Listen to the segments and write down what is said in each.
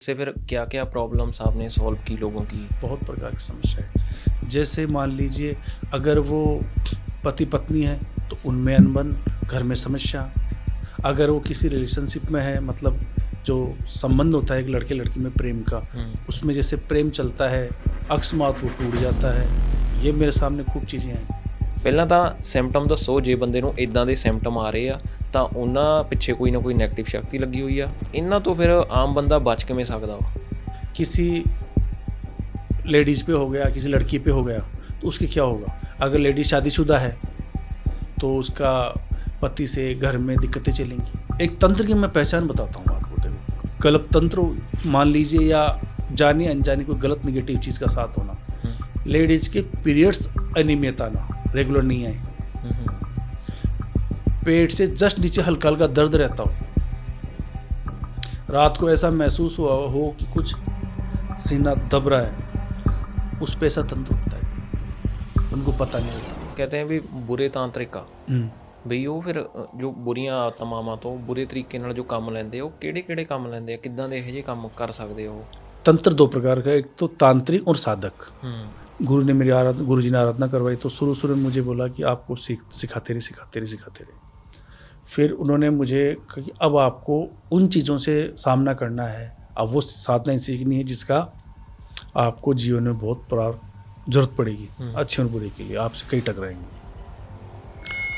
से फिर क्या क्या प्रॉब्लम्स आपने सॉल्व की लोगों की? बहुत प्रकार की समस्या है। जैसे मान लीजिए, अगर वो पति पत्नी है तो उनमें अनबन, घर में समस्या। अगर वो किसी रिलेशनशिप में है, मतलब जो संबंध होता है एक लड़के लड़की में प्रेम का, उसमें जैसे प्रेम चलता है, अकस्मात वो टूट जाता है। ये मेरे सामने खूब चीज़ें हैं। ਪਹਿਲਾਂ ਤਾਂ ਸਿੰਪਟਮ ਦੱਸੋ, ਜੇ ਬੰਦੇ ਨੂੰ ਇਦਾਂ ਦੇ ਸਿੰਪਟਮ ਆ ਰਹੇ ਆ ਤਾਂ ਉਹਨਾਂ ਪਿੱਛੇ ਕੋਈ ਨਾ ਕੋਈ ਨੈਗੇਟਿਵ ਸ਼ਕਤੀ ਲੱਗੀ ਹੋਈ ਆ। ਇਹਨਾਂ ਤੋਂ ਫਿਰ ਆਮ ਬੰਦਾ ਬਚ ਕਿਵੇਂ ਸਕਦਾ ਵਾ? किसी लेडीज़ पे हो गया, किसी लड़की पे हो गया, तो उसके क्या होगा? अगर लेडीज शादीशुदा है तो उसका पति से घर में दिक्कतें चलेंगी। एक तंत्र की मैं पहचान बताता हूँ आपको। देखो, गलत तंत्र मान लीजिए, या जाने अनजाने कोई गलत निगेटिव चीज़ का साथ होना। लेडीज के पीरियड्स अनियमित आना, रेगुलर नहीं आए, पेट से जस्ट नीचे हल्का हल्का दर्द रहता हो, रात को ऐसा महसूस हुआ हो कि कुछ सीना दब रहा है, उस पे ऐसा तंत्र होता है, उनको पता नहीं होता। ਕਹਿੰਦੇ ਆ ਵੀ ਬੁਰੇ ਤਾਂਤਰਿਕ ਆ ਬਈ ਉਹ ਫਿਰ ਜੋ ਬੁਰੀਆਂ ਆਤਮਾਵਾਂ ਤੋਂ ਬੁਰੇ ਤਰੀਕੇ ਨਾਲ ਜੋ ਕੰਮ ਲੈਂਦੇ ਆ, ਉਹ ਕਿਹੜੇ ਕਿਹੜੇ ਕੰਮ ਲੈਂਦੇ ਆ, ਕਿੱਦਾਂ ਦੇ ਇਹੋ ਜਿਹੇ ਕੰਮ ਕਰ ਸਕਦੇ ਆ ਉਹ? तंत्र दो प्रकार का, एक तो तांत्रिक और साधक। गुरु ने मेरी आराधना, गुरु जी ने आराधना करवाई तो शुरू में मुझे बोला कि आपको सिखाते रहे। फिर उन्होंने मुझे कहा कि अब आपको उन चीज़ों से सामना करना है, अब वो साधना सीखनी है जिसका आपको जीवन में बहुत जरूरत पड़ेगी, अच्छे और बुरे के लिए आपसे कई टकराएंगे।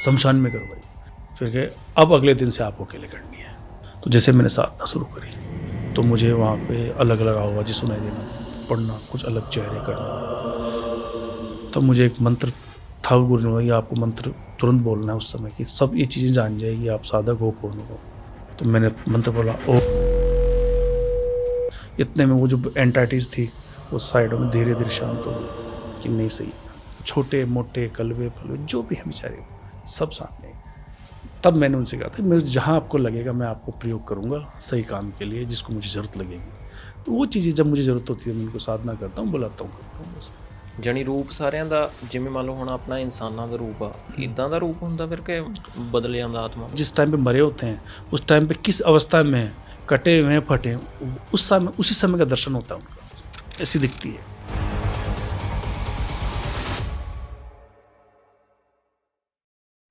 शमशान में करवाई। फिर कहे अब अगले दिन से आपको अकेले करनी है। तो जैसे मैंने साधना शुरू करी तो मुझे वहाँ पे अलग अलग आवाज़ें सुनाई देना, पढ़ना, कुछ अलग चेहरे करना। तो मुझे एक मंत्र था, गुरु ने बोला, ये आपको मंत्र तुरंत बोलना है उस समय कि सब ये चीज़ें जान जाएगी, आप साधक हो कौन हो। तो मैंने मंत्र बोला, ओ। इतने में वो जो एंटाइटीज थी वो साइडों में धीरे धीरे शांत हो गई कि नहीं सही, छोटे मोटे कलवे फलवे जो भी हैं बेचारे सब सामने। तब मैंने उनसे कहा था, मैं जहाँ आपको लगेगा मैं आपको प्रयोग करूँगा सही काम के लिए, जिसको मुझे ज़रूरत लगेगी। तो वो चीज़ें जब मुझे ज़रूरत होती है मैं उनको साधना करता हूँ, बुलाता हूँ, करता हूँ बस। ਜਾਣੀ ਰੂਪ ਸਾਰਿਆਂ ਦਾ ਜਿਵੇਂ ਮੰਨ ਲਓ ਹੁਣ ਆਪਣਾ ਇਨਸਾਨਾਂ ਦਾ ਰੂਪ ਆ, ਇਦਾਂ ਦਾ ਰੂਪ ਹੁੰਦਾ ਫਿਰ ਕਿ ਬਦਲ ਜਾਂਦਾ ਆਤਮਾ? जिस टाइम पे मरे होते हैं उस टाइम पे किस अवस्था में हैं, कटे हुए हैं, फटे हैं, उस समय उसी समय का दर्शन होता है उनका, ऐसी दिखती है।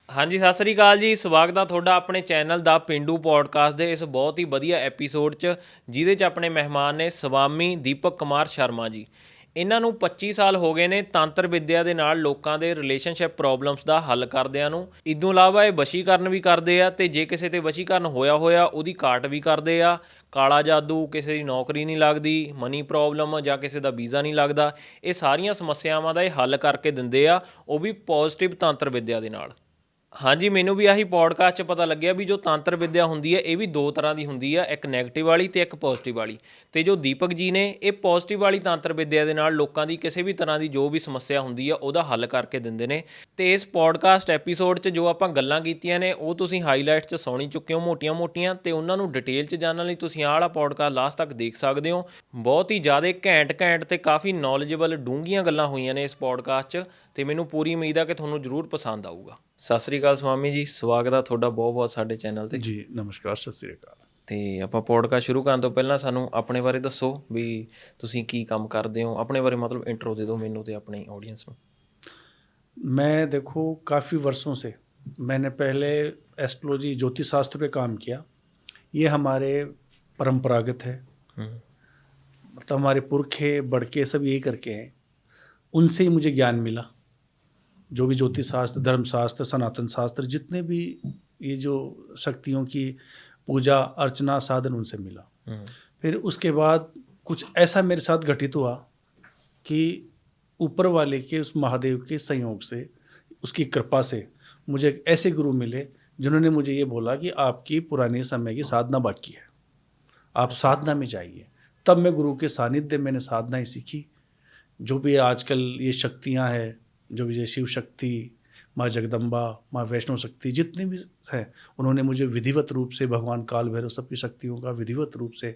ਹਾਂਜੀ, ਸਤਿ ਸ੍ਰੀ ਅਕਾਲ ਜੀ। ਸਵਾਗਤ ਆ ਤੁਹਾਡਾ ਆਪਣੇ ਚੈਨਲ ਦਾ ਪੇਂਡੂ ਪੋਡਕਾਸਟ ਦੇ ਇਸ ਬਹੁਤ ਹੀ ਵਧੀਆ ਐਪੀਸੋਡ 'ਚ, ਜਿਹਦੇ 'ਚ ਆਪਣੇ ਮਹਿਮਾਨ ਨੇ ਸਵਾਮੀ ਦੀਪਕ ਕੁਮਾਰ ਸ਼ਰਮਾ ਜੀ। ਇਹਨਾਂ ਨੂੰ 25 ਸਾਲ ਹੋ ਗਏ ਨੇ ਤੰਤਰ ਵਿੱਦਿਆ ਦੇ ਨਾਲ ਲੋਕਾਂ ਦੇ ਰਿਲੇਸ਼ਨਸ਼ਿਪ ਪ੍ਰੋਬਲਮਸ ਦਾ ਹੱਲ ਕਰਦਿਆਂ ਨੂੰ। ਇਦੋਂ ਇਲਾਵਾ ਇਹ ਵਸ਼ੀਕਰਨ ਵੀ ਕਰਦੇ ਆ, ਅਤੇ ਜੇ ਕਿਸੇ 'ਤੇ ਵਸ਼ੀਕਰਨ ਹੋਇਆ ਉਹਦੀ ਕਾਟ ਵੀ ਕਰਦੇ ਆ। ਕਾਲਾ ਜਾਦੂ, ਕਿਸੇ ਦੀ ਨੌਕਰੀ ਨਹੀਂ ਲੱਗਦੀ, ਮਨੀ ਪ੍ਰੋਬਲਮ ਜਾਂ ਕਿਸੇ ਦਾ ਵੀਜ਼ਾ ਨਹੀਂ ਲੱਗਦਾ, ਇਹ ਸਾਰੀਆਂ ਸਮੱਸਿਆਵਾਂ ਦਾ ਇਹ ਹੱਲ ਕਰਕੇ ਦਿੰਦੇ ਆ, ਉਹ ਵੀ ਪੋਜ਼ਿਟਿਵ ਤੰਤਰ ਵਿੱਦਿਆ ਦੇ ਨਾਲ। ਹਾਂਜੀ, ਮੈਨੂੰ ਵੀ ਆਹੀ ਪੋਡਕਾਸਟ 'ਚ ਪਤਾ ਲੱਗਿਆ ਵੀ ਜੋ ਤੰਤਰ ਵਿੱਦਿਆ ਹੁੰਦੀ ਹੈ ਇਹ ਵੀ ਦੋ ਤਰ੍ਹਾਂ ਦੀ ਹੁੰਦੀ ਆ, ਇੱਕ ਨੈਗੇਟਿਵ ਵਾਲੀ ਅਤੇ ਇੱਕ ਪੋਜ਼ੀਟਿਵ ਵਾਲੀ। ਅਤੇ ਜੋ ਦੀਪਕ ਜੀ ਨੇ ਇਹ ਪੋਜ਼ੀਟਿਵ ਵਾਲੀ ਤੰਤਰ ਵਿੱਦਿਆ ਦੇ ਨਾਲ ਲੋਕਾਂ ਦੀ ਕਿਸੇ ਵੀ ਤਰ੍ਹਾਂ ਦੀ ਜੋ ਵੀ ਸਮੱਸਿਆ ਹੁੰਦੀ ਆ ਉਹਦਾ ਹੱਲ ਕਰਕੇ ਦਿੰਦੇ ਨੇ। ਅਤੇ ਇਸ ਪੋਡਕਾਸਟ ਐਪੀਸੋਡ 'ਚ ਜੋ ਆਪਾਂ ਗੱਲਾਂ ਕੀਤੀਆਂ ਨੇ ਉਹ ਤੁਸੀਂ ਹਾਈਲਾਈਟਸ 'ਚ ਸੁਣ ਹੀ ਚੁੱਕੇ ਹੋ ਮੋਟੀਆਂ-ਮੋਟੀਆਂ, ਅਤੇ ਉਹਨਾਂ ਨੂੰ ਡਿਟੇਲ 'ਚ ਜਾਣਨ ਲਈ ਤੁਸੀਂ ਆਹ ਵਾਲਾ ਪੋਡਕਾਸਟ ਲਾਸਟ ਤੱਕ ਦੇਖ ਸਕਦੇ ਹੋ। ਬਹੁਤ ਹੀ ਜ਼ਿਆਦਾ ਘੈਂਟ ਅਤੇ ਕਾਫੀ ਨੌਲੇਜੇਬਲ ਡੂੰਘੀਆਂ ਗੱਲਾਂ ਹੋਈਆਂ ਨੇ ਇਸ ਪੋਡਕਾਸਟ 'ਚ, ਅਤੇ ਮੈਨੂੰ ਪੂਰੀ ਉਮੀਦ ਆ ਕਿ ਤੁਹਾਨੂੰ ਜ਼ਰੂਰ ਪਸੰਦ ਆਊਗਾ। ਸਤਿ ਸ੍ਰੀ ਅਕਾਲ ਸਵਾਮੀ ਜੀ, ਸਵਾਗਤ ਆ ਤੁਹਾਡਾ ਬਹੁਤ ਬਹੁਤ ਸਾਡੇ ਚੈਨਲ 'ਤੇ ਜੀ ਨਮਸਕਾਰ, ਸਤਿ ਸ੍ਰੀ ਅਕਾਲ। ਅਤੇ ਆਪਾਂ ਪੋਡਕਾਸਟ ਸ਼ੁਰੂ ਕਰਨ ਤੋਂ ਪਹਿਲਾਂ ਸਾਨੂੰ ਆਪਣੇ ਬਾਰੇ ਦੱਸੋ ਵੀ ਤੁਸੀਂ ਕੀ ਕੰਮ ਕਰਦੇ ਹੋ, ਆਪਣੇ ਬਾਰੇ ਮਤਲਬ ਇੰਟਰੋ ਦੇ ਦਿਓ ਮੈਨੂੰ ਅਤੇ ਆਪਣੀ ਆਡੀਅੰਸ ਨੂੰ। मैं देखो काफ़ी वर्षों से मैंने पहले एस्ट्रोलॉजी ज्योतिष शास्त्र पे काम किया। ये हमारे परंपरागत है, मतलब हमारे पुरखे बड़के सब यही करके हैं, उनसे ही मुझे ज्ञान मिला। जो भी ज्योतिष शास्त्र, धर्मशास्त्र, सनातन शास्त्र, जितने भी ये जो शक्तियों की पूजा अर्चना साधन, उनसे मिला। फिर उसके बाद कुछ ऐसा मेरे साथ घटित हुआ कि ऊपर वाले के उस महादेव के संयोग से, उसकी कृपा से मुझे एक ऐसे गुरु मिले जिन्होंने मुझे ये बोला कि आपकी पुराने समय की साधना बाकी है, आप साधना में जाइए। तब मैं गुरु के सानिध्य मैंने साधनाएं सीखी। जो भी आजकल ये शक्तियां हैं, जो भी शिव शक्ति, माँ जगदम्बा, माँ वैष्णो शक्ति, जितनी भी हैं, उन्होंने मुझे विधिवत रूप से भगवान काल भैरव सबकी शक्तियों का विधिवत रूप से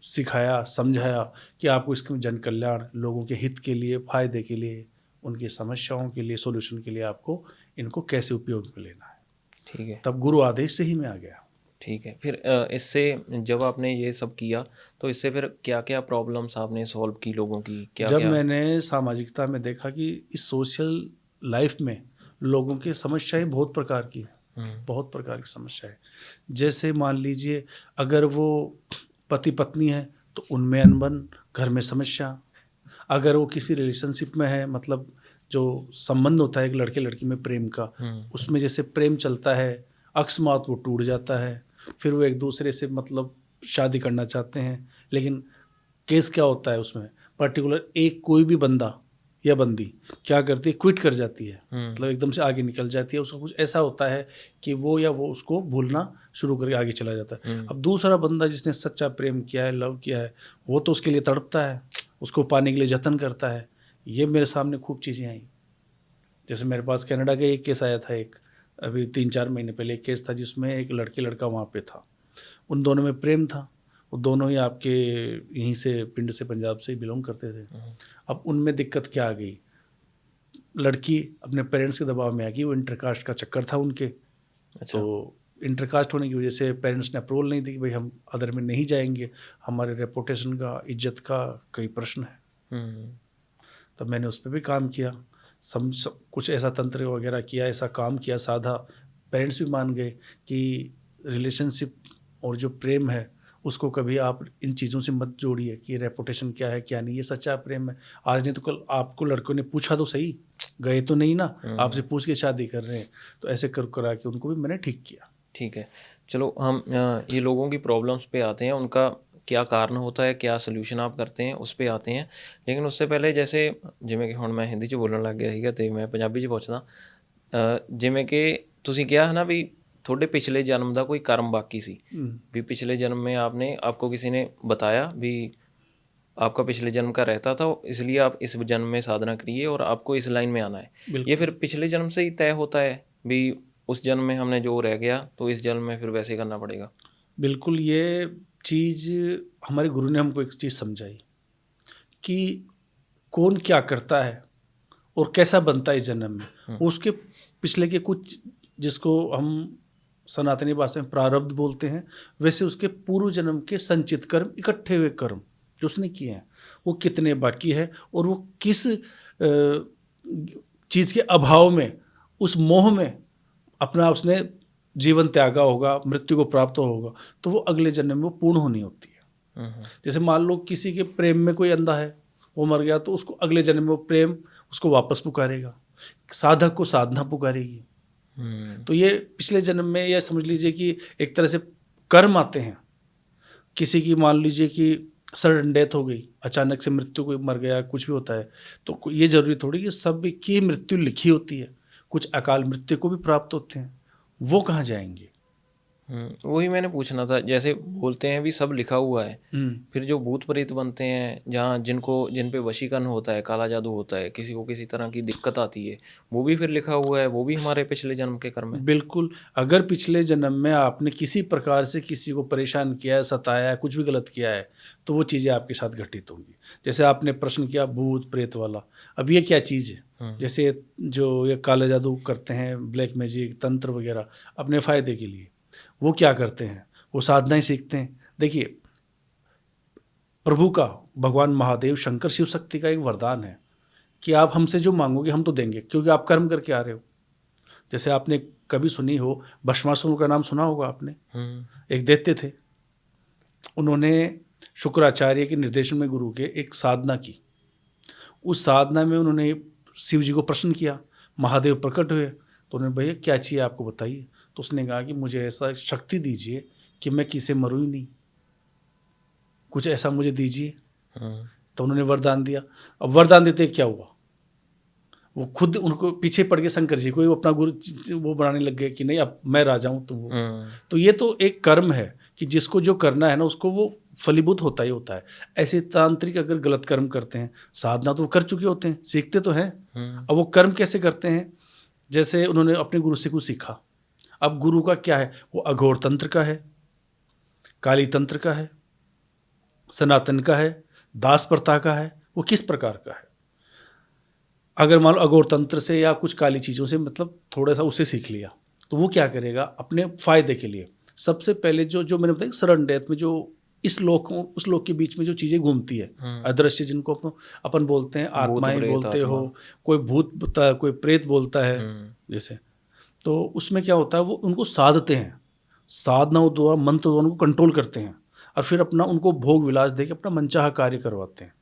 सिखाया, समझाया कि आपको इसके जन कल्याण, लोगों के हित के लिए, फायदे के लिए, उनकी समस्याओं के लिए, सॉल्यूशन के लिए आपको इनको कैसे उपयोग में लेना है। ठीक है। तब गुरु आदेश से ही मैं आ गया। ठीक है। फिर इससे जब आपने ये सब किया तो इससे फिर क्या क्या प्रॉब्लम्स आपने सॉल्व की लोगों की, क्या जब क्या? मैंने सामाजिकता में देखा कि इस सोशल लाइफ में लोगों की समस्याएं बहुत प्रकार की हैं, बहुत प्रकार की समस्याएं। जैसे मान लीजिए, अगर वो पति पत्नी है तो उनमें अनबन, घर में समस्या। अगर वो किसी रिलेशनशिप में है, मतलब जो संबंध होता है एक लड़के लड़की में प्रेम का, उसमें जैसे प्रेम चलता है, अकस्मात वो टूट जाता है, फिर वो एक दूसरे से मतलब शादी करना चाहते हैं, लेकिन केस क्या होता है उसमें, पर्टिकुलर एक कोई भी बंदा या बंदी क्या करती है, क्विट कर जाती है, मतलब एकदम से आगे निकल जाती है। उसका कुछ ऐसा होता है कि वो या वो उसको भूलना शुरू करके आगे चला जाता है। अब दूसरा बंदा जिसने सच्चा प्रेम किया है, लव किया है, वो तो उसके लिए तड़पता है, उसको पाने के लिए जतन करता है। ये मेरे सामने खूब चीज़ें आई। जैसे मेरे पास कनाडा का एक केस आया था, एक अभी 3-4 महीने पहले एक केस था जिसमें एक लड़की लड़का वहाँ पे था, उन दोनों में प्रेम था, वो दोनों ही आपके यहीं से पिंड से, पंजाब से बिलोंग करते थे। अब उनमें दिक्कत क्या आ गई, लड़की अपने पेरेंट्स के दबाव में आ गई, वो इंटरकास्ट का चक्कर था उनके। अच्छा। तो इंटरकास्ट होने की वजह से पेरेंट्स ने अप्रूवल नहीं दी कि भाई हम अदर में नहीं जाएंगे, हमारे रेपुटेशन का, इज्जत का कई प्रश्न है। तब मैंने उस पर भी काम किया, कुछ ऐसा तंत्र वगैरह किया, ऐसा काम किया साधा, पेरेंट्स भी मान गए कि रिलेशनशिप और जो प्रेम है उसको कभी आप इन चीज़ों से मत जोड़िए कि रेपुटेशन क्या है क्या नहीं, ये सच्चा प्रेम है। आज नहीं तो कल आपको लड़कों ने पूछा तो सही, गए तो नहीं ना, आपसे पूछ के शादी कर रहे हैं। तो ऐसे कर करा के उनको भी मैंने ठीक किया। ठीक है, चलो हम ये लोगों की प्रॉब्लम्स पे आते हैं, उनका क्या कारण होता है, क्या सोल्यूशन आप करते हैं, उस पे आते हैं। लेकिन उससे पहले जैसे ਜਿਵੇਂ ਕਿ ਹੁਣ ਮੈਂ ਹਿੰਦੀ 'ਚ ਬੋਲਣ ਲੱਗ ਗਿਆ ਸੀਗਾ ਤੇ ਮੈਂ ਪੰਜਾਬੀ 'ਚ ਪੁੱਛਦਾ, ਜਿਵੇਂ ਕਿ ਤੁਸੀਂ ਕਿਹਾ ਹੈ ਨਾ ਵੀ ਤੁਹਾਡੇ पिछले जन्म ਦਾ ਕੋਈ कर्म बाकी सी, भी पिछले जन्म में आपने, आपको किसी ने बताया भी आपका पिछले जन्म का रहता था, इसलिए आप इस जन्म में साधना करिए और आपको इस लाइन में आना है। ये फिर पिछले जन्म से ही तय होता है भी उस जन्म में हमने जो रह गया तो इस जन्म में फिर वैसे करना पड़ेगा? बिल्कुल, ये चीज़ हमारे गुरु ने हमको एक चीज़ समझाई कि कौन क्या करता है और कैसा बनता है इस जन्म में, उसके पिछले के कुछ, जिसको हम सनातनी भाषा में प्रारब्ध बोलते हैं, वैसे उसके पूर्व जन्म के संचित कर्म, इकट्ठे हुए कर्म जो उसने किए हैं, वो कितने बाकी है और वो किस चीज़ के अभाव में, उस मोह में अपना उसने जीवन त्यागा होगा, मृत्यु को प्राप्त होगा, तो वो अगले जन्म में वो पूर्ण होनी होती है। जैसे मान लो किसी के प्रेम में कोई अंधा है, वो मर गया, तो उसको अगले जन्म में वो प्रेम उसको वापस पुकारेगा, साधक को साधना पुकारेगी। तो ये पिछले जन्म में, यह समझ लीजिए कि एक तरह से कर्म आते हैं। किसी की मान लीजिए कि सडन डेथ हो गई, अचानक से मृत्यु, कोई मर गया, कुछ भी होता है, तो ये जरूरी थोड़ी कि सब की मृत्यु लिखी होती है, कुछ अकाल मृत्यु को भी प्राप्त होते हैं, वो कहाँ जाएंगे? वही मैंने पूछना था, जैसे बोलते हैं भी सब लिखा हुआ है, फिर जो भूत प्रेत बनते हैं, जहाँ जिन पे वशीकरण होता है, काला जादू होता है, किसी को किसी तरह की दिक्कत आती है, वो भी फिर लिखा हुआ है, वो भी हमारे पिछले जन्म के कर्म है? बिल्कुल, अगर पिछले जन्म में आपने किसी प्रकार से किसी को परेशान किया है, सताया है, कुछ भी गलत किया है, तो वो चीज़ें आपके साथ घटित होंगी। जैसे आपने प्रश्न किया भूत प्रेत वाला, अब ये क्या चीज़ है? जैसे जो ये काला जादू करते हैं, ब्लैक मैजिक, तंत्र वगैरह, अपने फ़ायदे के लिए, वो क्या करते हैं? वो साधनाएं सीखते हैं। देखिए, प्रभु का, भगवान महादेव, शंकर, शिव शक्ति का एक वरदान है कि आप हमसे जो मांगोगे हम तो देंगे, क्योंकि आप कर्म करके आ रहे हो। जैसे आपने कभी सुनी हो, भस्मासुर का नाम सुना होगा आपने, एक दैत्य थे, उन्होंने शुक्राचार्य के निर्देशन में, गुरु के, एक साधना की। उस साधना में उन्होंने शिव जी को प्रश्न किया, महादेव प्रकट हुए, तो उन्होंने, भैया क्या चाहिए आपको बताइए। तो उसने कहा कि मुझे ऐसा शक्ति दीजिए कि मैं किसी मरूँ ही नहीं, कुछ ऐसा मुझे दीजिए। तो उन्होंने वरदान दिया। अब वरदान देते क्या हुआ, वो खुद उनको पीछे पड़ के शंकर जी को अपना गुरु वो बनाने लग गए कि नहीं अब मैं राजा हूँ तुम वो। तो ये तो एक कर्म है कि जिसको जो करना है ना उसको वो फलीभूत होता ही होता है। ऐसे तांत्रिक अगर गलत कर्म करते हैं, साधना तो वो कर चुके होते हैं, सीखते तो हैं, अब वो कर्म कैसे करते हैं? जैसे उन्होंने अपने गुरु से कुछ सीखा, अब गुरु का क्या है, वो अघोर तंत्र का है, काली तंत्र का है, सनातन का है, दास प्रथा का है, वो किस प्रकार का है। अगर मान लो अघोर तंत्र से या कुछ काली चीज़ों से मतलब थोड़ा सा उससे सीख लिया, तो वो क्या करेगा अपने फायदे के लिए, सबसे पहले जो जो मैंने बताया सडन डेथ में जो इस लोक उस लोक के बीच में जो चीज़ें घूमती है, अदृश्य जिनको अपन बोलते हैं, आत्माएं प्रेत, बोलते हो, कोई भूत बोलता है, कोई प्रेत बोलता है जैसे, तो उसमें क्या होता है वो उनको साधते हैं, साधनाओं द्वारा मंत्र द्वारा उनको कंट्रोल करते हैं और फिर अपना उनको भोग विलास दे के अपना मनचाहा कार्य करवाते हैं।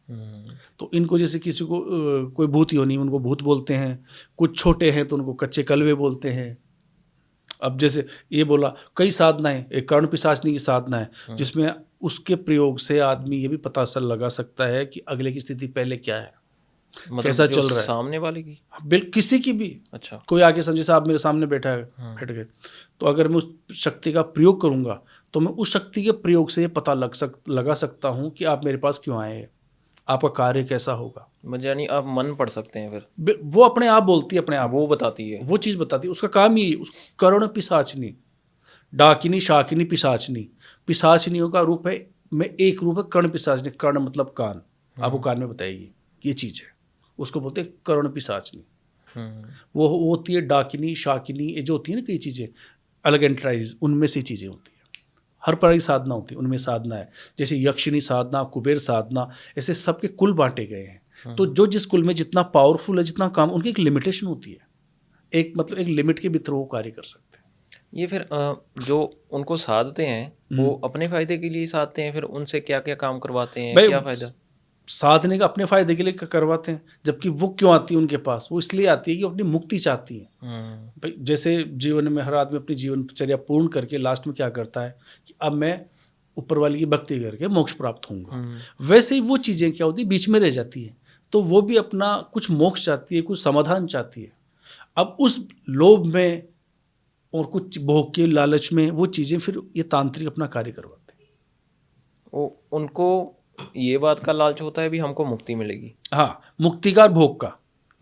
तो इनको जैसे किसी को कोई भूत योनि उनको भूत बोलते हैं, कुछ छोटे हैं तो उनको कच्चे कलवे बोलते हैं। अब जैसे ये बोला कई साधनाएं, एक कर्ण पिशाचनी की साधना है जिसमें उसके प्रयोग से आदमी ये भी पता लगा सकता है कि अगले की स्थिति पहले क्या है, मतलब कैसा चल रहा है सामने वाले की, बिल्कुल किसी की भी। अच्छा, कोई आगे समझे साहब मेरे सामने बैठा है, बैठ गए, तो अगर मैं उस शक्ति का प्रयोग करूंगा तो मैं उस शक्ति के प्रयोग से ये पता लगा सकता हूँ कि आप मेरे पास क्यों आए हैं, आपका कार्य कैसा होगा। यानी आप मन पढ़ सकते हैं फिर, वो अपने आप बोलती है, अपने आप वो बताती है, वो चीज़ बताती है, उसका काम ही उस कर्ण पिशाचनी, डाकिनी शाकिनी पिशाचनी, पिशाचनियों का रूप है में एक रूप है कर्ण पिशाचनी। कर्ण मतलब कान, आपको कान में बताएगी ये चीज़ है, उसको बोलते हैं कर्ण पिशाचनी। वो होती है डाकिनी शाकिनी, ये जो होती है ना कई चीज़ें अलग एंटराइज, उनमें से चीज़ें होती है। हर प्रकार की साधना होती है, उनमें साधना है, जैसे यक्षिणी साधना, कुबेर साधना, ऐसे सबके कुल बांटे गए हैं। तो जो जिस कुल में जितना पावरफुल है, जितना काम, उनकी एक लिमिटेशन होती है, एक मतलब एक लिमिट के भीतर वो कार्य कर सकते हैं। ये फिर जो उनको साधते हैं वो अपने फायदे के लिए साधते हैं, फिर उनसे क्या क्या काम करवाते हैं, क्या फायदा? साधने का अपने फायदे के लिए करवाते हैं, जबकि वो क्यों आती है उनके पास, वो इसलिए आती है कि अपनी मुक्ति चाहती है। भाई जैसे जीवन में हर आदमी अपनी जीवनचर्या पूर्ण करके लास्ट में क्या करता है कि अब मैं ऊपर वाली की भक्ति करके मोक्ष प्राप्त होऊंगा, वैसे ही वो चीज़ें क्या होती है बीच में रह जाती है, तो वो भी अपना कुछ मोक्ष चाहती है, कुछ समाधान चाहती है। अब उस लोभ में और कुछ भोग के लालच में वो चीज़ें फिर ये तांत्रिक अपना कार्य करवाते हैं। वो उनको ये बात का लालच होता है भी हमको मुक्ति मिलेगी। हाँ, मुक्ति का और भोग का,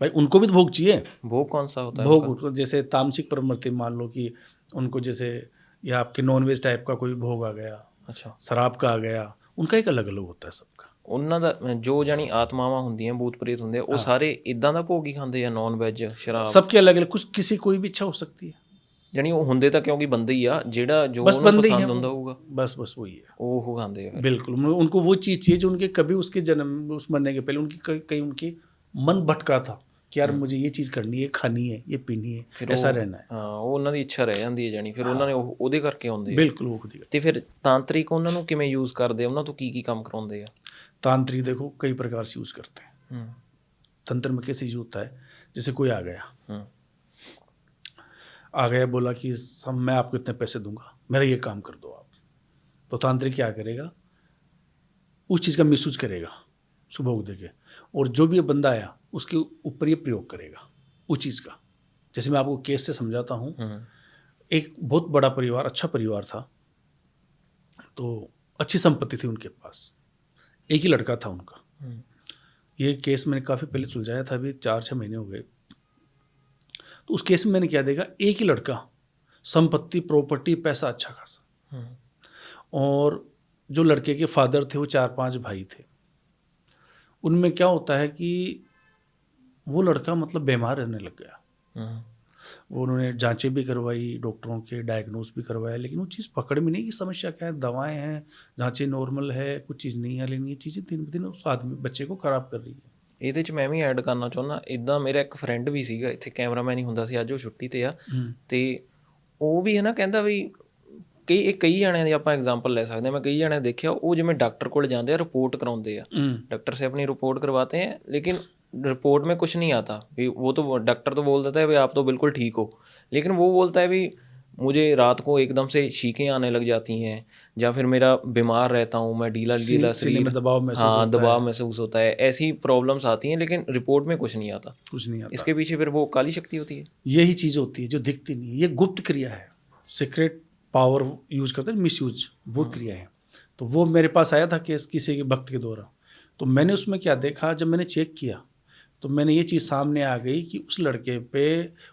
भाई उनको भी तो भोग चाहिए। भोग कौन सा होता है? भोग जैसे तामसिक प्रवृत्ति, मान लो कि उनको जैसे या आपके नॉनवेज टाइप का कोई भोग आ गया, अच्छा, शराब का आ गया, उनका एक अलग अलग होता है सबका। ਉਹਨਾਂ ਦਾ ਜੋ ਜਾਨੀ ਆਤਮਾਵਾਂ ਹੁੰਦੀਆਂ, भूत प्रेत ਹੁੰਦੇ, ਉਹ ਸਾਰੇ ਇਦਾਂ ਦਾ ਭੋਗ ਹੀ ਖਾਂਦੇ ਆ, ਨੌਨ ਵੈਜ, ਸ਼ਰਾਬ? सबके अलग अलग, कुछ किसी कोई भी इच्छा हो सकती है, ਜਾਨੀ ਉਹ ਹੁੰਦੇ ਤਾਂ ਕਿਉਂਕਿ ਬੰਦੇ ਹੀ ਆ, ਜਿਹੜਾ ਜੋ बस ਉਹਨੂੰ बंदे ही ਪਸੰਦ हैं ਹੁੰਦਾ वो। ਹੋਊਗਾ बस वही है, ਉਹ ਖਾਂਦੇ ਆ। बिल्कुल। उनको वो चीज़ चाहिए जो उनके कभी उसके जन्म उस मरने के पहले उनकी कहीं उनकी मन भटका था कि यार मुझे ये चीज़ करनी है, खानी है, ये पीनी है, ऐसा रहना है। ਹਾਂ, ਉਹ ਉਹਨਾਂ ਦੀ ਇੱਛਾ ਰਹਿ ਜਾਂਦੀ ਹੈ, ਜਾਨੀ ਫਿਰ ਉਹਨਾਂ ਨੇ ਉਹਦੇ ਕਰਕੇ ਆਉਂਦੇ ਆ। बिल्कुल वो खुद ही। ਤੇ ਫਿਰ ਤਾਂਤਰਿਕ ਉਹਨਾਂ ਨੂੰ ਕਿਵੇਂ ਯੂਜ਼ ਕਰਦੇ ਆ, ਉਹਨਾਂ ਤੋਂ ਕੀ ਕੀ ਕੰਮ ਕਰਾਉਂਦੇ ਆ? तांत्रिक देखो कई प्रकार से यूज करते हैं। तंत्र में कैसे यूज होता है, जैसे कोई आ गया बोला कि सब मैं आपको इतने पैसे दूंगा, मेरा ये काम कर दो आप, तो तांत्रिक क्या करेगा, उस चीज़ का मिसयूज करेगा उसको भोग देके, और जो भी ये बंदा आया उसके ऊपर ये प्रयोग करेगा उस चीज़ का। जैसे मैं आपको केस से समझाता हूँ। एक बहुत बड़ा परिवार, अच्छा परिवार था, तो अच्छी संपत्ति थी उनके पास, एक ही लड़का था उनका। ये केस मैंने काफ़ी पहले सुलझाया था, अभी 4-6 महीने हो गए। तो उस केस में मैंने क्या देखा, एक ही लड़का, संपत्ति, प्रॉपर्टी, पैसा अच्छा खासा, और जो लड़के के फादर थे वो 4-5 भाई थे। उनमें क्या होता है कि वो लड़का मतलब बीमार रहने लग गया। वो उन्होंने जांचें भी करवाई, डॉक्टरों के डायग्नोस भी करवाया, लेकिन वो चीज़ पकड़ में नहीं कि समस्या क्या है। दवाएं हैं, जांचें नॉर्मल है, कुछ चीज़ नहीं है, लेकिन ये चीज़ें दिन ब दिन उस आदमी बच्चे को खराब कर रही है। ਇਹਦੇ 'ਚ ਮੈਂ ਵੀ ਐਡ ਕਰਨਾ ਚਾਹੁੰਦਾ, ਇੱਦਾਂ ਮੇਰਾ ਇੱਕ ਫਰੈਂਡ ਵੀ ਸੀਗਾ ਇੱਥੇ, ਕੈਮਰਾਮੈਨ ਹੀ ਹੁੰਦਾ ਸੀ, ਅੱਜ ਉਹ ਛੁੱਟੀ 'ਤੇ ਆ, ਅਤੇ ਉਹ ਵੀ ਹੈ ਨਾ ਕਹਿੰਦਾ ਵੀ ਕਈ ਜਣਿਆਂ ਦੀ ਆਪਾਂ ਐਗਜ਼ਾਮਪਲ ਲੈ ਸਕਦੇ ਹਾਂ। ਮੈਂ ਕਈ ਜਣਿਆਂ ਦੇਖਿਆ, ਉਹ ਜਿਵੇਂ ਡਾਕਟਰ ਕੋਲ ਜਾਂਦੇ ਆ, ਰਿਪੋर्ट कराਉਂਦੇ ਆ, डॉक्टर से अपनी रिपोर्ट करवाते हैं, लेकिन रिपोर्ट में कुछ नहीं आता। भी वो तो डॉक्टर तो बोल देता है भाई आप तो बिल्कुल ठीक हो, लेकिन वो बोलता है भी मुझे रात को एकदम से छींकें आने लग जाती हैं, या फिर मेरा बीमार रहता हूँ, मैं ढीला शरीर में दबाव महसूस होता है, ऐसी प्रॉब्लम्स आती हैं, लेकिन रिपोर्ट में कुछ नहीं आता। इसके पीछे फिर वो काली शक्ति होती है, यही चीज़ होती है जो दिखती नहीं है। ये गुप्त क्रिया है, सीक्रेट पावर यूज करते हैं, मिस यूज, वो क्रिया है। तो वो मेरे पास आया था केस किसी के भक्त के द्वारा, तो मैंने उसमें क्या देखा, जब मैंने चेक किया तो मैंने ये चीज़ सामने आ गई कि उस लड़के पे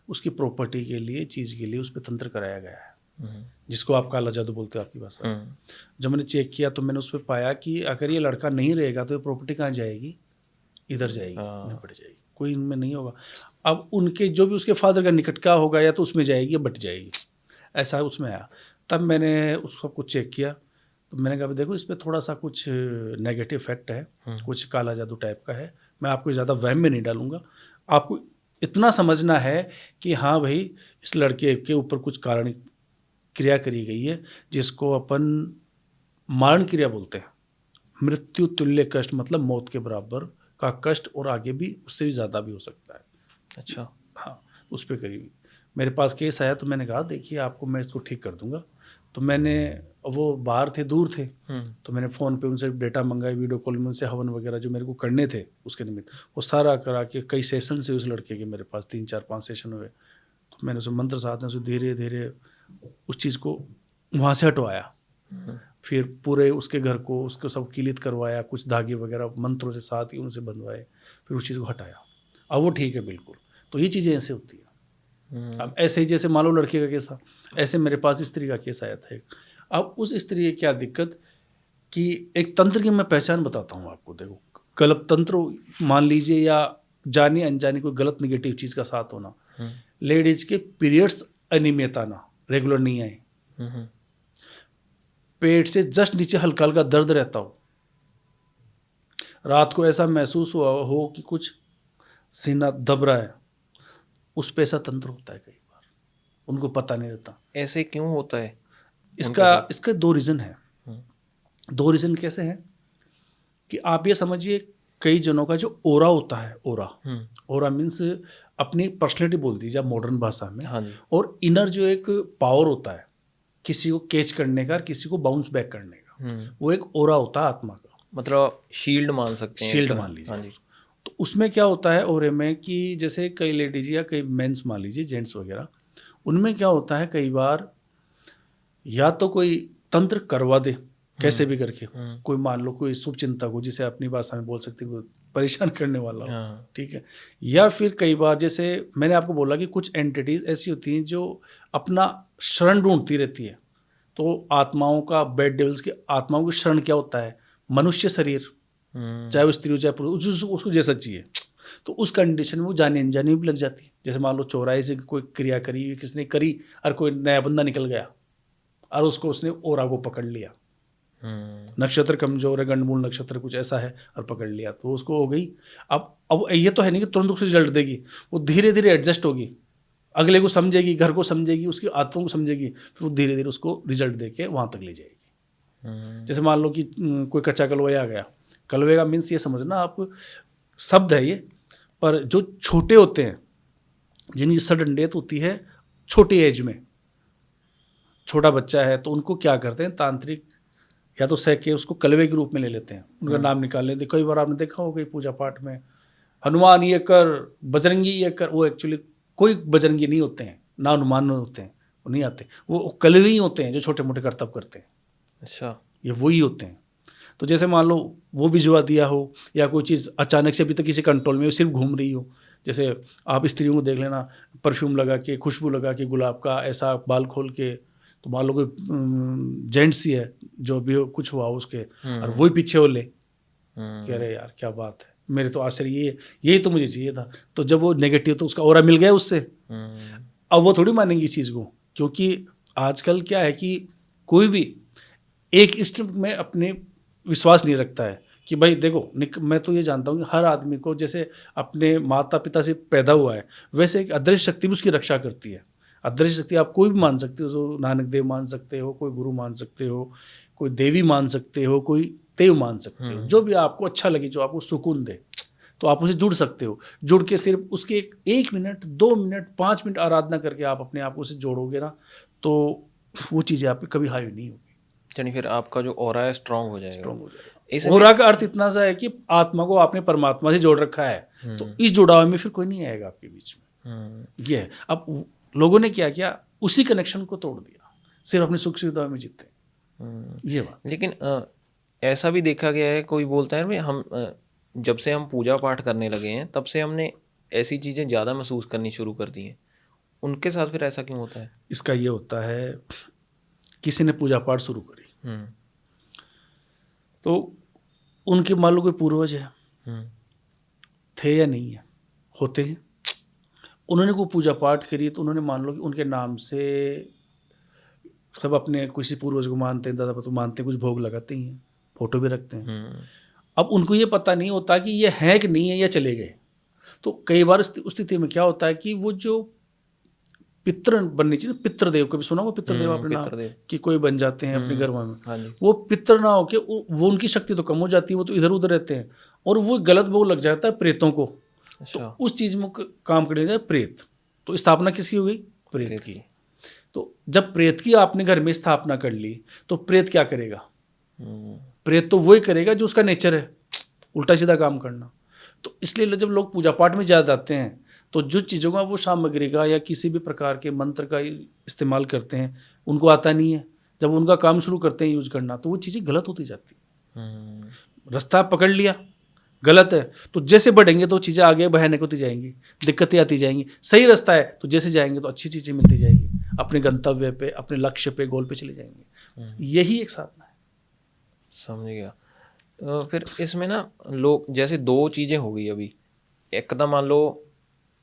उसकी प्रॉपर्टी के लिए, चीज़ के लिए उस पर तंत्र कराया गया है, जिसको आप काला जादू बोलते हो आपकी भाषा। जब मैंने चेक किया तो मैंने उस पर पाया कि अगर ये लड़का नहीं रहेगा तो ये प्रॉपर्टी कहाँ जाएगी, इधर जाएगी, निपट जाएगी, कोई इनमें नहीं होगा। अब उनके जो भी उसके फादर का निकट का होगा, या तो उसमें जाएगी या बट जाएगी, ऐसा उसमें आया। तब मैंने उसको कुछ चेक किया, तो मैंने कहा देखो इस पे थोड़ा सा कुछ नेगेटिव इफेक्ट है, कुछ काला जादू टाइप का है। मैं आपको ज़्यादा वहम में नहीं डालूंगा, आपको इतना समझना है कि हाँ भाई इस लड़के के ऊपर कुछ कारण क्रिया करी गई है जिसको अपन मारण क्रिया बोलते हैं। मृत्यु तुल्य कष्ट मतलब मौत के बराबर का कष्ट, और आगे भी उससे भी ज़्यादा भी हो सकता है। अच्छा। हाँ, उस पर करीब मेरे पास केस आया, तो मैंने कहा देखिए आपको मैं इसको ठीक कर दूंगा। तो मैंने, वो बाहर थे, दूर थे, तो मैंने फ़ोन पे उनसे डेटा मंगाई, वीडियो कॉल में उनसे हवन वगैरह जो मेरे को करने थे उसके निमित्त, वो सारा करा के कई सेशन से उस लड़के के मेरे पास 3 4 5 सेशन हुए। तो मैंने उसे मंत्र साथ में उसे धीरे धीरे उस चीज़ को वहाँ से हटवाया। फिर पूरे उसके घर को उसको सब किलित करवाया, कुछ धागे वगैरह मंत्रों से साथ ही उनसे बंधवाए, फिर उस चीज़ को हटाया। अब वो ठीक है बिल्कुल। तो ये चीज़ें ऐसे होती हैं। अब ऐसे ही जैसे मान लो लड़के का केस था, ऐसे मेरे पास स्त्री का केस आया था एक। अब उस स्त्री की क्या दिक्कत कि एक तंत्र की मैं पहचान बताता हूँ आपको। देखो, गलत तंत्र मान लीजिए या जानी अनजानी कोई गलत निगेटिव चीज़ का साथ होना, लेडीज के पीरियड्स अनियमित आना, रेगुलर नहीं आए, पेट से जस्ट नीचे हल्का हल्का दर्द रहता हो, रात को ऐसा महसूस हुआ हो कि कुछ सीना दब रहा है, उस पे ऐसा तंत्र होता है कई बार, उनको पता नहीं रहता। ऐसे क्यों होता है? इसका 2 रीज़न है। 2 रीज़न कैसे हैं कि आप ये समझिए, कई जनों का जो ओरा होता है, ओरा मीन्स अपनी पर्सनैलिटी बोल दीजिए आप मॉडर्न भाषा में। हाँ जी। और इनर जो एक पावर होता है किसी को कैच करने का, किसी को बाउंस बैक करने का, वो एक ओरा होता है आत्मा का, मतलब शील्ड मान सकते हैं, शील्ड एक तरह। मान लीजिए। हाँ जी। तो उसमें क्या होता है ओरे में कि जैसे कई लेडीज या कई मेंस मान लीजिए, जेंट्स वगैरह, उनमें क्या होता है कई बार या तो कोई तंत्र करवा दे कैसे भी करके, कोई मान लो कोई शुभ चिंतक हो, जिसे अपनी भाषा में बोल सकते हैं, परेशान करने वाला हो, हाँ। ठीक है। या फिर कई बार जैसे मैंने आपको बोला कि कुछ एंटिटीज ऐसी होती हैं जो अपना शरण ढूंढती रहती है। तो आत्माओं का, बैड डेविल्स की आत्माओं की शरण क्या होता है? मनुष्य शरीर, चाहे वो स्त्री हो चाहे पुरुष, उसको जैसा चाहिए। तो उस कंडीशन में वो जाने अनजाने भी लग जाती है। जैसे मान लो चौराहे से कोई क्रिया करी, किसने करी, और कोई नया बंदा निकल गया और उसको उसने ओरा को पकड़ लिया, नक्षत्र कमजोर है, गंडमूल नक्षत्र कुछ ऐसा है, और पकड़ लिया, तो उसको हो गई। अब ये तो है नहीं कि तुरंत उसको रिजल्ट देगी, वो धीरे धीरे एडजस्ट होगी, अगले को समझेगी, घर को समझेगी, उसकी आदतों को समझेगी, फिर वो धीरे धीरे उसको रिजल्ट दे के वहाँ तक ले जाएगी। जैसे मान लो कि कोई कच्चा कलवा आ गया, कलवे का मीन्स ये समझना आप, शब्द है ये, पर जो छोटे होते हैं जिनकी सडन डेथ होती है छोटी एज में, छोटा बच्चा है, तो उनको क्या करते हैं तांत्रिक, या तो सह के उसको कलवे के रूप में ले लेते हैं, उनका नाम निकाल लेते हैं। कई बार आपने देखा होगा पूजा पाठ में, हनुमान ये कर, बजरंगी ये कर, वो एक्चुअली कोई बजरंगी नहीं होते हैं, ना हनुमान होते हैं, वो नहीं आते, वो कलवे ही होते हैं जो छोटे मोटे कर्तव्य करते हैं। अच्छा। ये वही होते हैं। तो जैसे मान लो वो भिजवा दिया हो, या कोई चीज़ अचानक से अभी तक किसी कंट्रोल में सिर्फ घूम रही हो, जैसे आप स्त्रियों को देख लेना, परफ्यूम लगा के, खुशबू लगा के, गुलाब का ऐसा बाल खोल के, तो मान लो कोई जेंट्स ही है जो भी हो, कुछ हुआ उसके, और वही पीछे हो ले, कह रहे यार क्या बात है, मेरे तो आश्चर्य यही तो मुझे चाहिए था। तो जब वो नेगेटिव, तो उसका ऑरा मिल गया उससे, अब वो थोड़ी मानेंगी इस चीज़ को, क्योंकि आजकल क्या है कि कोई भी एक इष्ट में अपने विश्वास नहीं रखता है कि भाई देखो, मैं तो ये जानता हूँ कि हर आदमी को जैसे अपने माता पिता से पैदा हुआ है, वैसे एक अदृश्य शक्ति भी उसकी रक्षा करती है। अदृश्य शक्ति आप कोई भी मान सकते हो, जो नानक देव मान सकते हो, कोई गुरु मान सकते हो, कोई देवी मान सकते हो, कोई देव मान सकते हो, जो भी आपको अच्छा लगे, जो आपको सुकून दे, तो आप उसे जुड़ सकते हो। जुड़ के सिर्फ उसके 1 मिनट, 2 मिनट, 5 मिनट आराधना करके आप अपने आप को उसे जोड़ोगे ना, तो वो चीज़ें आप पे कभी हावी नहीं होगी, यानी फिर आपका जो ऑरा है स्ट्रांग हो जाएगा। स्ट्रॉन्ग हो जाएगा। ओरा का अर्थ इतना सा है कि आत्मा को आपने परमात्मा से जोड़ रखा है, तो इस जुड़ाव में फिर कोई नहीं आएगा आपके बीच में। ये है। अब लोगों ने क्या किया, उसी कनेक्शन को तोड़ दिया, सिर्फ अपनी सुख सुविधा में जीते, ये बात। लेकिन ऐसा भी देखा गया है, कोई बोलता है भाई हम जब से हम पूजा पाठ करने लगे हैं तब से हमने ऐसी चीज़ें ज़्यादा महसूस करनी शुरू कर दी हैं, उनके साथ फिर ऐसा क्यों होता है? इसका ये होता है, किसी ने पूजा पाठ शुरू करी, तो उनके मान लो कोई पूर्वज है, थे या नहीं है, होते हैं, उन्होंने कोई पूजा पाठ करी, तो उन्होंने मान लो कि उनके नाम से सब अपने किसी पूर्वज को मानते हैं, दादा को मानते हैं, कुछ भोग लगाते ही हैं, फोटो भी रखते हैं। अब उनको ये पता नहीं होता कि ये है कि नहीं है या चले गए। तो कई बार उस स्थिति में क्या होता है कि वो जो पितृ बननी चाहिए, पितृदेव, कभी सुना होगा पितृदेव आपने नाम, पितृदेव। कि कोई बन जाते हैं अपने घर में, हाँ जी। वो पितृ ना होके वो उनकी शक्ति तो कम हो जाती है, वो तो इधर उधर रहते हैं और वो गलत भोग लग जाता है प्रेतों को। तो अच्छा। उस चीज में काम करने जाए प्रेत, तो स्थापना किसकी हो गई? प्रेत की। तो जब प्रेत की आपने घर में स्थापना कर ली तो प्रेत क्या करेगा? प्रेत तो वही करेगा जो उसका नेचर है, उल्टा सीधा काम करना। तो इसलिए जब लोग पूजा पाठ में ज़्यादा जाते हैं तो जो चीज़ों का वो सामग्री का या किसी भी प्रकार के मंत्र का इस्तेमाल करते हैं, उनको आता नहीं है, जब उनका काम शुरू करते हैं यूज करना तो वो चीज़ें गलत होती जाती है। रास्ता पकड़ लिया गलत है तो जैसे बढ़ेंगे तो चीज़ें आगे भयानक होती जाएंगी, दिक्कतें आती जाएंगी। सही रास्ता है तो जैसे जाएंगे तो अच्छी चीज़ें मिलती जाएगी, अपने गंतव्य पे, अपने लक्ष्य पे, गोल पे चले जाएंगे। यही एक साधना है। समझ गया। फिर इसमें ना लोग जैसे दो चीज़ें हो गई अभी, ਇੱਕ ਤਾਂ ਮੰਨ ਲਓ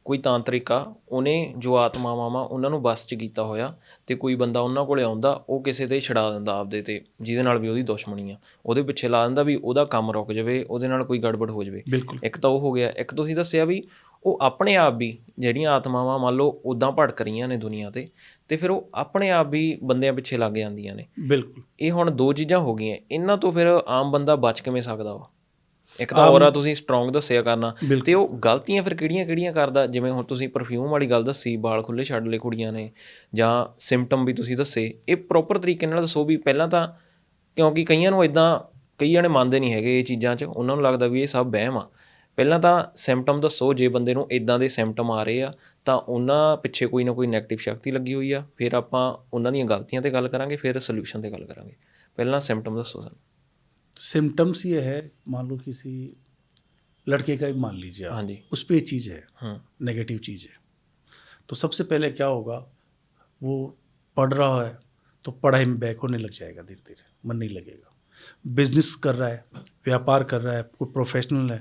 ਕੋਈ ਤਾਂਤਰਿਕ ਆ, ਉਹਨੇ ਜੋ ਆਤਮਾਵਾਂ ਵਾ ਉਹਨਾਂ ਨੂੰ ਬਸ 'ਚ ਕੀਤਾ ਹੋਇਆ ਤੇ ਕੋਈ ਬੰਦਾ ਉਹਨਾਂ ਕੋਲੇ ਆਉਂਦਾ, ਉਹ ਕਿਸੇ ਤੇ ਛਡਾ ਦਿੰਦਾ ਆਪਦੇ ਤੇ, ਜਿਹਦੇ ਨਾਲ ਵੀ ਉਹਦੀ ਦੁਸ਼ਮਣੀ ਆ, ਉਹਦੇ ਪਿੱਛੇ ਲਾ ਦਿੰਦਾ ਵੀ ਉਹਦਾ ਕੰਮ ਰੁਕ ਜਾਵੇ, ਉਹਦੇ ਨਾਲ ਕੋਈ ਗੜਬੜ ਹੋ ਜਾਵੇ। ਬਿਲਕੁਲ। ਇੱਕ ਤਾਂ ਉਹ ਹੋ ਗਿਆ। ਇੱਕ ਤੁਸੀਂ ਦੱਸਿਆ ਵੀ ਉਹ ਆਪਣੇ ਆਪ ਵੀ ਜਿਹੜੀਆਂ ਆਤਮਾਵਾਂ ਮੰਨ ਲਓ ਉੱਦਾਂ ਭਟਕ ਰਹੀਆਂ ਨੇ ਦੁਨੀਆ ਤੇ ਫਿਰ ਉਹ ਆਪਣੇ ਆਪ ਵੀ ਬੰਦਿਆਂ ਪਿੱਛੇ ਲੱਗ ਜਾਂਦੀਆਂ ਨੇ। ਬਿਲਕੁਲ। ਇਹ ਹੁਣ ਦੋ ਚੀਜ਼ਾਂ ਹੋ ਗਈਆਂ, ਇਹਨਾਂ ਤੋਂ ਫਿਰ ਆਮ ਬੰਦਾ ਬਚ ਕਿਵੇਂ ਸਕਦਾ ਵਾ? ਇੱਕ ਤਾਂ ਔਰਾ ਤੁਸੀਂ ਸਟਰੋਂਗ ਦੱਸਿਆ ਕਰਨਾ, ਤੇ ਉਹ ਗਲਤੀਆਂ ਫਿਰ ਕਿਹੜੀਆਂ ਕਿਹੜੀਆਂ ਕਰਦਾ? ਜਿਵੇਂ ਹੁਣ ਤੁਸੀਂ ਪਰਫਿਊਮ ਵਾਲੀ ਗੱਲ ਦੱਸੀ, ਵਾਲ ਖੁੱਲ੍ਹੇ ਛੱਡ ਲਏ ਕੁੜੀਆਂ ਨੇ, ਜਾਂ ਸਿੰਪਟਮ ਵੀ ਤੁਸੀਂ ਦੱਸੇ, ਇਹ ਪ੍ਰੋਪਰ ਤਰੀਕੇ ਨਾਲ ਦੱਸੋ ਵੀ ਪਹਿਲਾਂ ਤਾਂ, ਕਿਉਂਕਿ ਕਈਆਂ ਨੂੰ ਇੱਦਾਂ, ਕਈ ਜਣੇ ਮੰਨਦੇ ਨਹੀਂ ਹੈਗੇ ਇਹ ਚੀਜ਼ਾਂ 'ਚ, ਉਹਨਾਂ ਨੂੰ ਲੱਗਦਾ ਵੀ ਇਹ ਸਭ ਵਹਿਮ ਆ। ਪਹਿਲਾਂ ਤਾਂ ਸਿੰਪਟਮ ਦੱਸੋ, ਜੇ ਬੰਦੇ ਨੂੰ ਇੱਦਾਂ ਦੇ ਸਿੰਪਟਮ ਆ ਰਹੇ ਆ ਤਾਂ ਉਹਨਾਂ ਪਿੱਛੇ ਕੋਈ ਨਾ ਕੋਈ ਨੈਗੇਟਿਵ ਸ਼ਕਤੀ ਲੱਗੀ ਹੋਈ ਆ, ਫਿਰ ਆਪਾਂ ਉਹਨਾਂ ਦੀਆਂ ਗਲਤੀਆਂ 'ਤੇ ਗੱਲ ਕਰਾਂਗੇ, ਫਿਰ ਸੋਲਿਊਸ਼ਨ 'ਤੇ ਗੱਲ ਕਰਾਂਗੇ। ਪਹਿਲਾਂ ਸਿੰਪਟਮ ਦੱਸੋ ਸਾਨੂੰ। सिम्टम्स ये है, मान लो किसी लड़के का ही मान लीजिए आप, हाँ जी। उस पर चीज़ है, नेगेटिव चीज़ है, तो सबसे पहले क्या होगा, वो पढ़ रहा है तो पढ़ाई में बैक होने लग जाएगा, धीरे धीरे मन नहीं लगेगा। बिजनेस कर रहा है, व्यापार कर रहा है, कोई प्रोफेशनल है,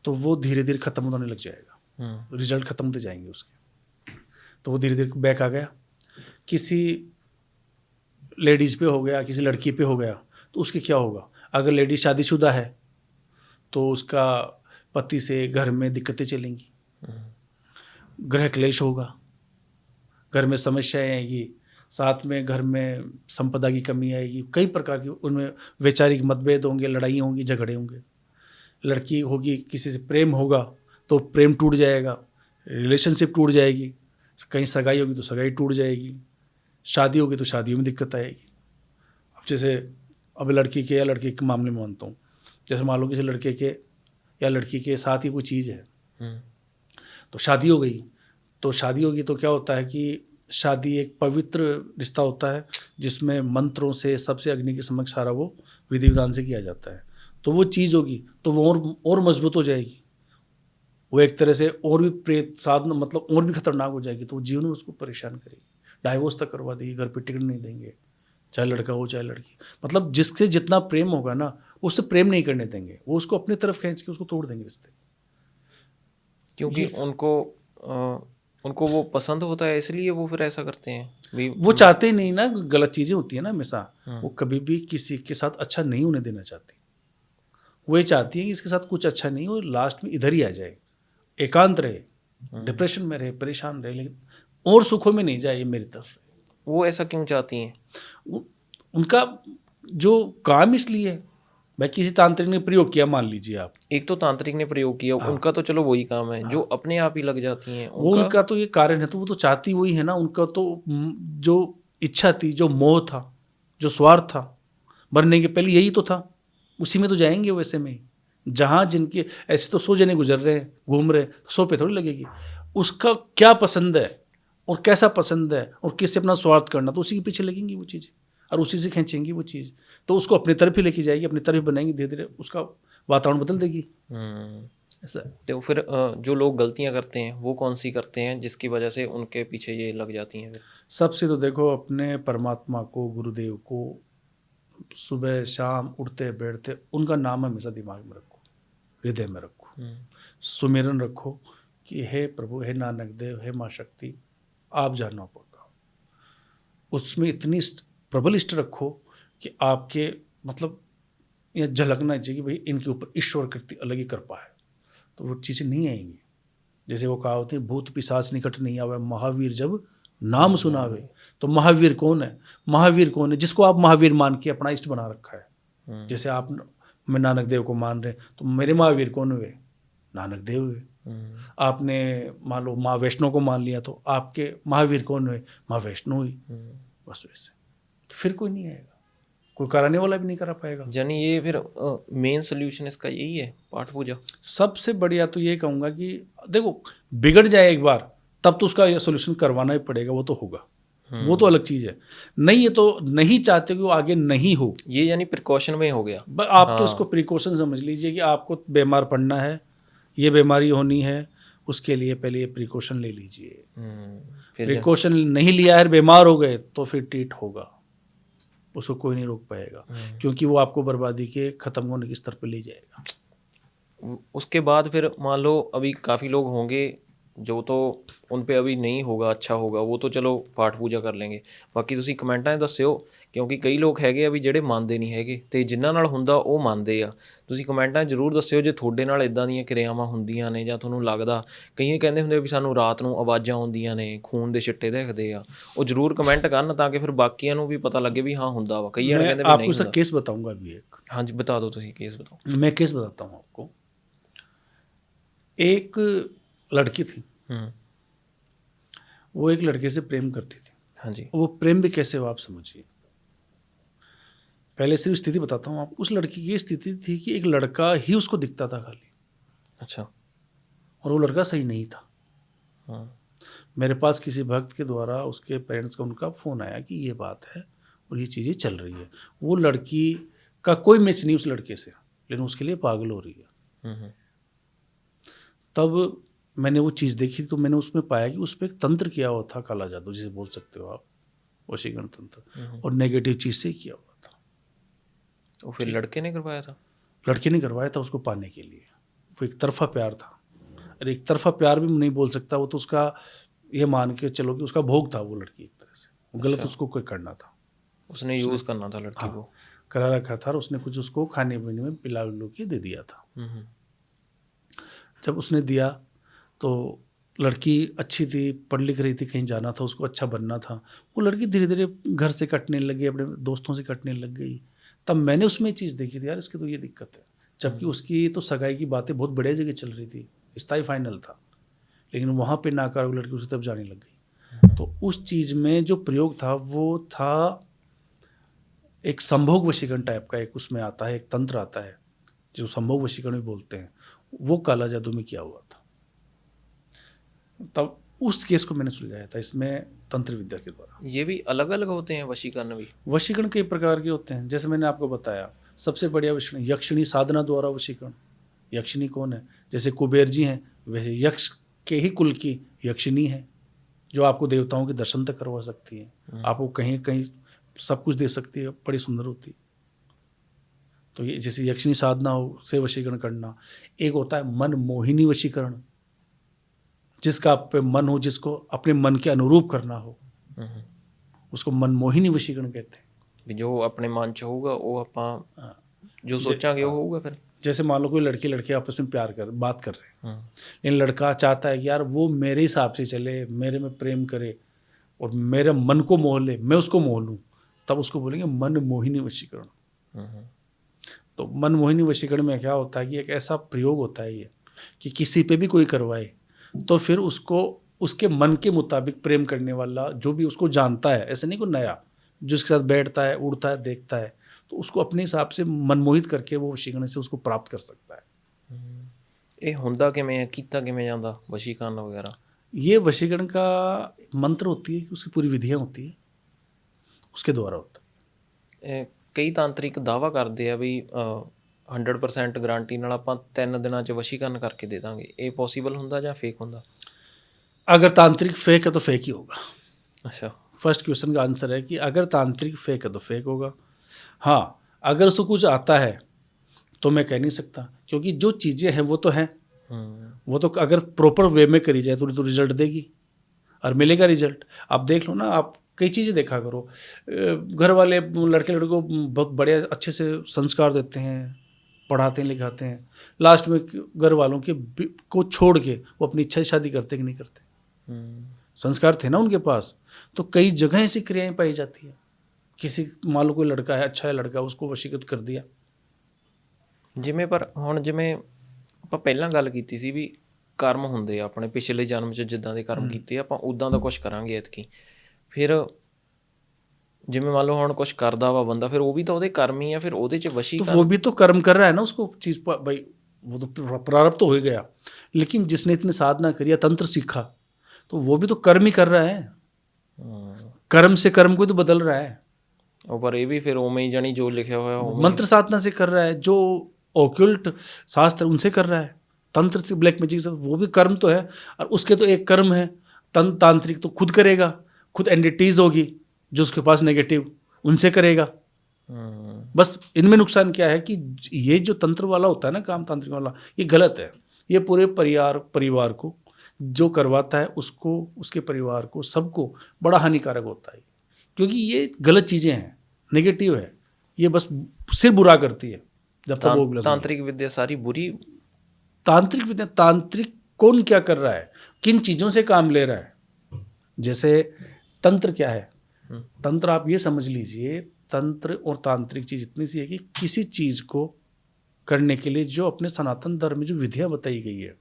तो वो धीरे धीरे ख़त्म होने लग जाएगा, रिजल्ट ख़त्म होते जाएंगे उसके, तो वो धीरे धीरे बैक आ गया। किसी लेडीज़ पे हो गया, किसी लड़की पे हो गया, तो उसके क्या होगा? अगर लेडी शादीशुदा है तो उसका पति से घर में दिक्कतें चलेंगी, गृह क्लेश होगा, घर में समस्याएं आएगी, साथ में घर में संपदा की कमी आएगी, कई प्रकार की उनमें वैचारिक मतभेद होंगे, लड़ाई होंगी, झगड़े होंगे। लड़की होगी, किसी से प्रेम होगा तो प्रेम टूट जाएगा, रिलेशनशिप टूट जाएगी, कहीं सगाई होगी तो सगाई टूट जाएगी, शादी होगी तो शादियों में दिक्कत आएगी। अब जैसे अब लड़की के या लड़के के मामले में मानता हूँ, जैसे मान लो किसी लड़के के या लड़की के साथ ही कोई चीज़ है, तो शादी हो गई, तो शादी होगी तो क्या होता है कि शादी एक पवित्र रिश्ता होता है जिसमें मंत्रों से, सबसे अग्नि के समक्ष सारा वो विधि विधान से किया जाता है। तो वो चीज़ होगी तो वो और मजबूत हो जाएगी, वो एक तरह से और भी प्रेत साधन, मतलब और भी खतरनाक हो जाएगी, तो वो जीवन में उसको परेशान करेगी, डाइवोर्स तक करवा देगी, घर पे टिकट नहीं देंगे, चाहे लड़का हो चाहे लड़की, मतलब जिससे जितना प्रेम होगा ना उससे प्रेम नहीं करने देंगे, वो उसको अपनी तरफ खींच के उसको तोड़ देंगे रिश्ते, क्योंकि उनको वो पसंद होता है, इसलिए वो फिर ऐसा करते हैं भी। वो चाहते ही नहीं ना, गलत चीज़ें होती है ना हमेशा, वो कभी भी किसी के साथ अच्छा नहीं होने देना चाहती, वो ये चाहती है कि इसके साथ कुछ अच्छा नहीं हो, लास्ट में इधर ही आ जाए, एकांत रहे, डिप्रेशन में रहे, परेशान रहे, लेकिन और सुखों में नहीं जाए मेरी तरफ। वो ऐसा क्यों चाहती हैं? उनका जो काम इसलिए है, भाई किसी तांत्रिक ने प्रयोग किया, मान लीजिए आप, एक तो तांत्रिक ने प्रयोग किया, उनका तो चलो वही काम है, जो अपने आप ही लग जाती हैं वो उनका तो ये कारण है, तो वो तो चाहती वही है ना, उनका तो जो इच्छा थी, जो मोह था, जो स्वार्थ था, मरने के पहले यही तो था, उसी में तो जाएंगे वैसे में, जहाँ जिनके ऐसे तो 100 जने गुजर रहे हैं, घूम रहे, तो 100 पे थोड़ी लगेगी, उसका क्या पसंद है और कैसा पसंद है और किससे अपना स्वार्थ करना, तो उसी के पीछे लगेंगी वो चीज़ और उसी से खींचेंगी वो चीज़, तो उसको अपनी तरफ ही लेके जाएगी, अपनी तरफ बनाएंगी, धीरे धीरे उसका वातावरण बदल देगी। ऐसा। तो फिर जो लोग गलतियां करते हैं वो कौन सी करते हैं जिसकी वजह से उनके पीछे ये लग जाती हैं? फिर सबसे तो देखो, अपने परमात्मा को, गुरुदेव को सुबह शाम उठते बैठते उनका नाम हमेशा दिमाग में रखो, हृदय में रखो, सुमिरन रखो कि हे प्रभु, हे नानक देव, हे माँ शक्ति, आप जानो पड़ता। उसमें इतनी प्रबल इष्ट रखो कि आपके मतलब यह झलकना चाहिए कि भाई इनके ऊपर ईश्वर कृति अलग ही कृपा है, तो वो चीज़ें नहीं आएंगी। जैसे वो कहावत है, भूत पिशाच निकट नहीं आवे, महावीर जब नाम सुनावे। तो महावीर कौन है? महावीर कौन है? जिसको आप महावीर मान के अपना इष्ट बना रखा है। जैसे आप मैं नानक देव को मान रहे, तो मेरे महावीर कौन हुए? नानक देव हुए। आपने मान लो माँ वैष्णो को मान लिया, तो आपके महावीर कौन हुए? माँ वैष्णो हुई। बस वैसे तो फिर कोई नहीं आएगा, कोई कराने वाला भी नहीं करा पाएगा। यानी ये फिर मेन सोल्यूशन इसका यही है, पाठ पूजा। सबसे बढ़िया तो ये कहूँगा कि देखो, बिगड़ जाए एक बार तब तो उसका सोल्यूशन करवाना ही पड़ेगा, वो तो होगा, वो तो अलग चीज़ है। नहीं, ये तो नहीं चाहते कि वो आगे नहीं हो, ये यानी प्रिकॉशन में हो गया। आप तो उसको प्रिकॉशन समझ लीजिए कि आपको बीमार पड़ना है, ये बीमारी होनी है, उसके लिए पहले ये प्रिकॉशन ले लीजिए। प्रिकॉशन नहीं लिया है, बीमार हो गए, तो फिर ट्रीट होगा, उसको कोई नहीं रोक पाएगा, क्योंकि वो आपको बर्बादी के ख़त्म होने के स्तर पर ले जाएगा। उसके बाद फिर मान लो अभी काफ़ी लोग होंगे जो तो उन पे अभी नहीं होगा, अच्छा होगा, वो तो चलो पाठ पूजा कर लेंगे। ਬਾਕੀ ਤੁਸੀਂ ਕਮੈਂਟਾਂ 'ਚ ਦੱਸਿਓ, ਕਿਉਂਕਿ ਕਈ ਲੋਕ ਹੈਗੇ ਆ ਵੀ ਜਿਹੜੇ ਮੰਨਦੇ ਨਹੀਂ ਹੈਗੇ, ਤੇ ਜਿਨ੍ਹਾਂ ਨਾਲ ਹੁੰਦਾ ਉਹ ਮੰਨਦੇ ਆ। ਤੁਸੀਂ ਕਮੈਂਟਾਂ 'ਚ ਜ਼ਰੂਰ ਦੱਸਿਓ ਜੇ ਤੁਹਾਡੇ ਨਾਲ ਇਦਾਂ ਦੀਆਂ ਕਿਰਿਆਵਾਂ ਹੁੰਦੀਆਂ ਨੇ, ਜਾਂ ਤੁਹਾਨੂੰ ਲੱਗਦਾ, ਕਈ ਕਹਿੰਦੇ ਹੁੰਦੇ ਵੀ ਸਾਨੂੰ ਰਾਤ ਨੂੰ ਆਵਾਜ਼ਾਂ ਆਉਂਦੀਆਂ ਨੇ, ਖੂਨ ਦੇ ਛਿੱਟੇ ਦਿਖਦੇ ਆ, ਉਹ ਜ਼ਰੂਰ ਕਮੈਂਟ ਕਰਨ ਤਾਂ ਕਿ ਫਿਰ ਬਾਕੀਆਂ ਨੂੰ ਵੀ ਪਤਾ ਲੱਗੇ ਵੀ ਹਾਂ ਹੁੰਦਾ ਵਾ। ਕਈ ਜਣੇ ਕਹਿੰਦੇ ਵੀ ਨਹੀਂ ਹੁੰਦਾ। केस बताऊंगा अभी एक। ਹਾਂਜੀ, ਬਤਾ ਦਿਓ ਤੁਸੀਂ केस बताओ। मैं केस बताता हूँ आपको। एक लड़की थी, वो एक लड़के से प्रेम करती थी। हाँ जी। वो प्रेम भी कैसे हुआ आप समझिए। पहले सिर्फ स्थिति बताता हूँ आपको। उस लड़की की स्थिति थी कि एक लड़का ही उसको दिखता था खाली। अच्छा। और वो लड़का सही नहीं था। हाँ। मेरे पास किसी भक्त के द्वारा उसके पेरेंट्स का उनका फ़ोन आया कि ये बात है और ये चीज़ें चल रही है। वो लड़की का कोई मैच नहीं उस लड़के से, लेकिन उसके लिए पागल हो रही है। तब मैंने वो चीज़ देखी, तो मैंने उसमें पाया कि उस पर एक तंत्र किया हुआ था, काला जादू जिसे बोल सकते हो आप, वशीकरण तंत्र, और नेगेटिव चीज़ से किया हुआ था। वो फिर लड़के ने करवाया था? लड़के ने करवाया था उसको पाने के लिए। वो एक तरफा प्यार था। अरे एक तरफा प्यार भी नहीं बोल सकता, वो तो उसका ये मान के चलो कि उसका भोग था वो लड़की, एक तरह से वो गलत उसको कोई करना था, उसने यूज़ करना था लड़की को, करा रखा था, और उसने कुछ उसको खाने पीने में पिला विला के दे दिया था। जब उसने दिया तो लड़की अच्छी थी, पढ़ लिख रही थी, कहीं जाना था, उसको अच्छा बनना था। वो लड़की धीरे धीरे घर से कटने लग गई, अपने दोस्तों से कटने लग गई। तब मैंने उसमें चीज़ देखी थी, यार इसकी तो ये दिक्कत है। जबकि उसकी तो सगाई की बातें बहुत बढ़िया जगह चल रही थी, स्थाई फाइनल था, लेकिन वहाँ पे नाकार लड़की उसकी तरफ जाने लग गई। तो उस चीज़ में जो प्रयोग था वो था एक संभोग वशीकरण टाइप का, एक उसमें आता है, एक तंत्र आता है जो संभोग वशीकरण भी बोलते हैं, वो काला जादू में किया हुआ था। तब उस केस को मैंने सुलझाया था इसमें तंत्र विद्या के द्वारा। ये भी अलग अलग होते हैं वशीकरण भी? वशीकरण कई प्रकार के होते हैं, जैसे मैंने आपको बताया सबसे बढ़िया वशीकरण यक्षिणी साधना द्वारा वशीकरण। यक्षिणी कौन है? जैसे कुबेर जी हैं, वैसे यक्ष के ही कुल की यक्षिणी है, जो आपको देवताओं के दर्शन तक करवा सकती है, आपको कहीं कहीं सब कुछ दे सकती है, बड़ी सुंदर होती है। तो ये जैसे यक्षिणी साधना हो से वशीकरण करना। एक होता है मन मोहिनी वशीकरण, जिसका आप पे मन हो, जिसको अपने मन के अनुरूप करना हो, उसको मनमोहिनी वशीकरण कहते हैं। जो अपने मन च होगा वो ਆਪਾਂ जो सोचांगे वो होगा। फिर जैसे मान लो कोई लड़की लड़के आपस में प्यार कर बात कर रहे हैं, लेकिन लड़का चाहता है कि यार वो मेरे हिसाब से चले, मेरे में प्रेम करे और मेरे मन को मोह ले, मैं उसको मोह लूँ, तब उसको बोलेंगे मन मोहिनी वशीकरण। तो मन मोहिनी वशीकरण में क्या होता है कि एक ऐसा प्रयोग होता है ये कि किसी पे भी कोई करवाए तो फिर उसको उसके मन के मुताबिक प्रेम करने वाला जो भी उसको जानता है, ऐसे नहीं कोई नया जिसके साथ बैठता है, उड़ता है, देखता है, तो उसको अपने हिसाब से मनमोहित करके वो वशीकरण से उसको प्राप्त कर सकता है। ये हुंदा किमें है, कीता किमें जांदा वशीकरण वगैरह? ये वशीकरण का मंत्र होती है कि उसकी पूरी विधियाँ होती है, उसके द्वारा होता है। कई तांत्रिक दावा करते हैं भी 100% ਗਾਰੰਟੀ ਨਾਲ ਆਪਾਂ 3 ਦਿਨਾਂ 'ਚ ਵਸ਼ੀਕਰਨ ਕਰਕੇ ਦੇ ਦਾਂਗੇ, ਇਹ ਪੋਸੀਬਲ ਹੁੰਦਾ ਜਾਂ ਫੇਕ ਹੁੰਦਾ? अगर तांत्रिक फेक है तो फेक ही होगा। अच्छा, फर्स्ट क्वेश्चन का आंसर है कि अगर तांत्रिक फेक है तो फेक होगा। हाँ, अगर उसको कुछ आता है तो मैं कह नहीं सकता, क्योंकि जो चीज़ें हैं वो तो हैं, वो तो अगर प्रॉपर वे में करी जाए तो रिजल्ट देगी और मिलेगा रिजल्ट। आप देख लो ना, आप कई चीज़ें देखा करो। घर वाले लड़के लड़के को बहुत बड़े अच्छे से संस्कार देते हैं, पढ़ाते हैं लिखाते हैं, लास्ट में घर वालों के को छोड़ के वो अपनी इच्छा से शादी करते कि नहीं करते। संस्कार थे ना उनके पास, तो कई जगह ऐसी क्रियाएं पाई जाती है। किसी मान लो कोई लड़का है, अच्छा है लड़का, उसको वशीकृत कर दिया। ਜਿਵੇਂ ਪਰ ਹੁਣ ਜਿਵੇਂ ਆਪਾਂ ਪਹਿਲਾਂ ਗੱਲ ਕੀਤੀ ਸੀ ਵੀ ਕਰਮ ਹੁੰਦੇ ਆ ਆਪਣੇ ਪਿਛਲੇ ਜਨਮ 'ਚ ਜਿੱਦਾਂ ਦੇ ਕਰਮ ਕੀਤੇ ਆਪਾਂ ਉਦਾਂ ਦਾ ਕੁਝ ਕਰਾਂਗੇ ਐਤਕੀ। ਫਿਰ ਜਿਵੇਂ ਮੰਨ ਲਓ ਹੁਣ ਕੁਝ ਕਰਦਾ ਵਾ ਬੰਦਾ, ਫਿਰ ਉਹ ਵੀ ਤਾਂ ਉਹਦੇ ਕਰਮ ਹੀ ਆ, ਫਿਰ ਉਹਦੇ 'ਚ ਵਸ਼ੀ तो वो भी तो कर्म कर रहा है ना, उसको चीज़ भाई वो तो प्रारब्ध तो हो ही गया। लेकिन जिसने इतनी साधना करी या तंत्र सीखा तो वो भी तो कर्म ही कर रहा है। कर्म से कर्म को तो बदल रहा है। ਉਹ ਪਰ ਇਹ ਵੀ ਫਿਰ ਉਵੇਂ ਹੀ ਜਾਣੀ ਜੋ ਲਿਖਿਆ ਹੋਇਆ ਉਵੇਂ मंत्र साधना से कर रहा है, जो ओक्युल्ट शास्त्र उनसे कर रहा है, तंत्र से ब्लैक मैजिक से, वो भी कर्म तो है। और उसके तो एक कर्म है तांत्रिक तो खुद करेगा, खुद एंटिटीज होगी जो उसके पास नेगेटिव, उनसे करेगा। बस इनमें नुकसान क्या है कि ये जो तंत्र वाला होता है ना, काम तांत्रिक वाला, ये गलत है। ये पूरे परिवार को जो करवाता है उसको, उसके परिवार को, सबको बड़ा हानिकारक होता है, क्योंकि ये गलत चीज़ें हैं, नेगेटिव है। ये बस सिर बुरा करती है जब तक वो गलत। तांत्रिक विद्या सारी बुरी। तांत्रिक विद्या, तांत्रिक कौन क्या कर रहा है, किन चीज़ों से काम ले रहा है। जैसे तंत्र क्या है, तंत्र आप ये समझ लीजिए, तंत्र और तांत्रिक चीज़ इतनी सी है कि किसी चीज़ को करने के लिए जो अपने सनातन धर्म में जो विधियाँ बताई गई है,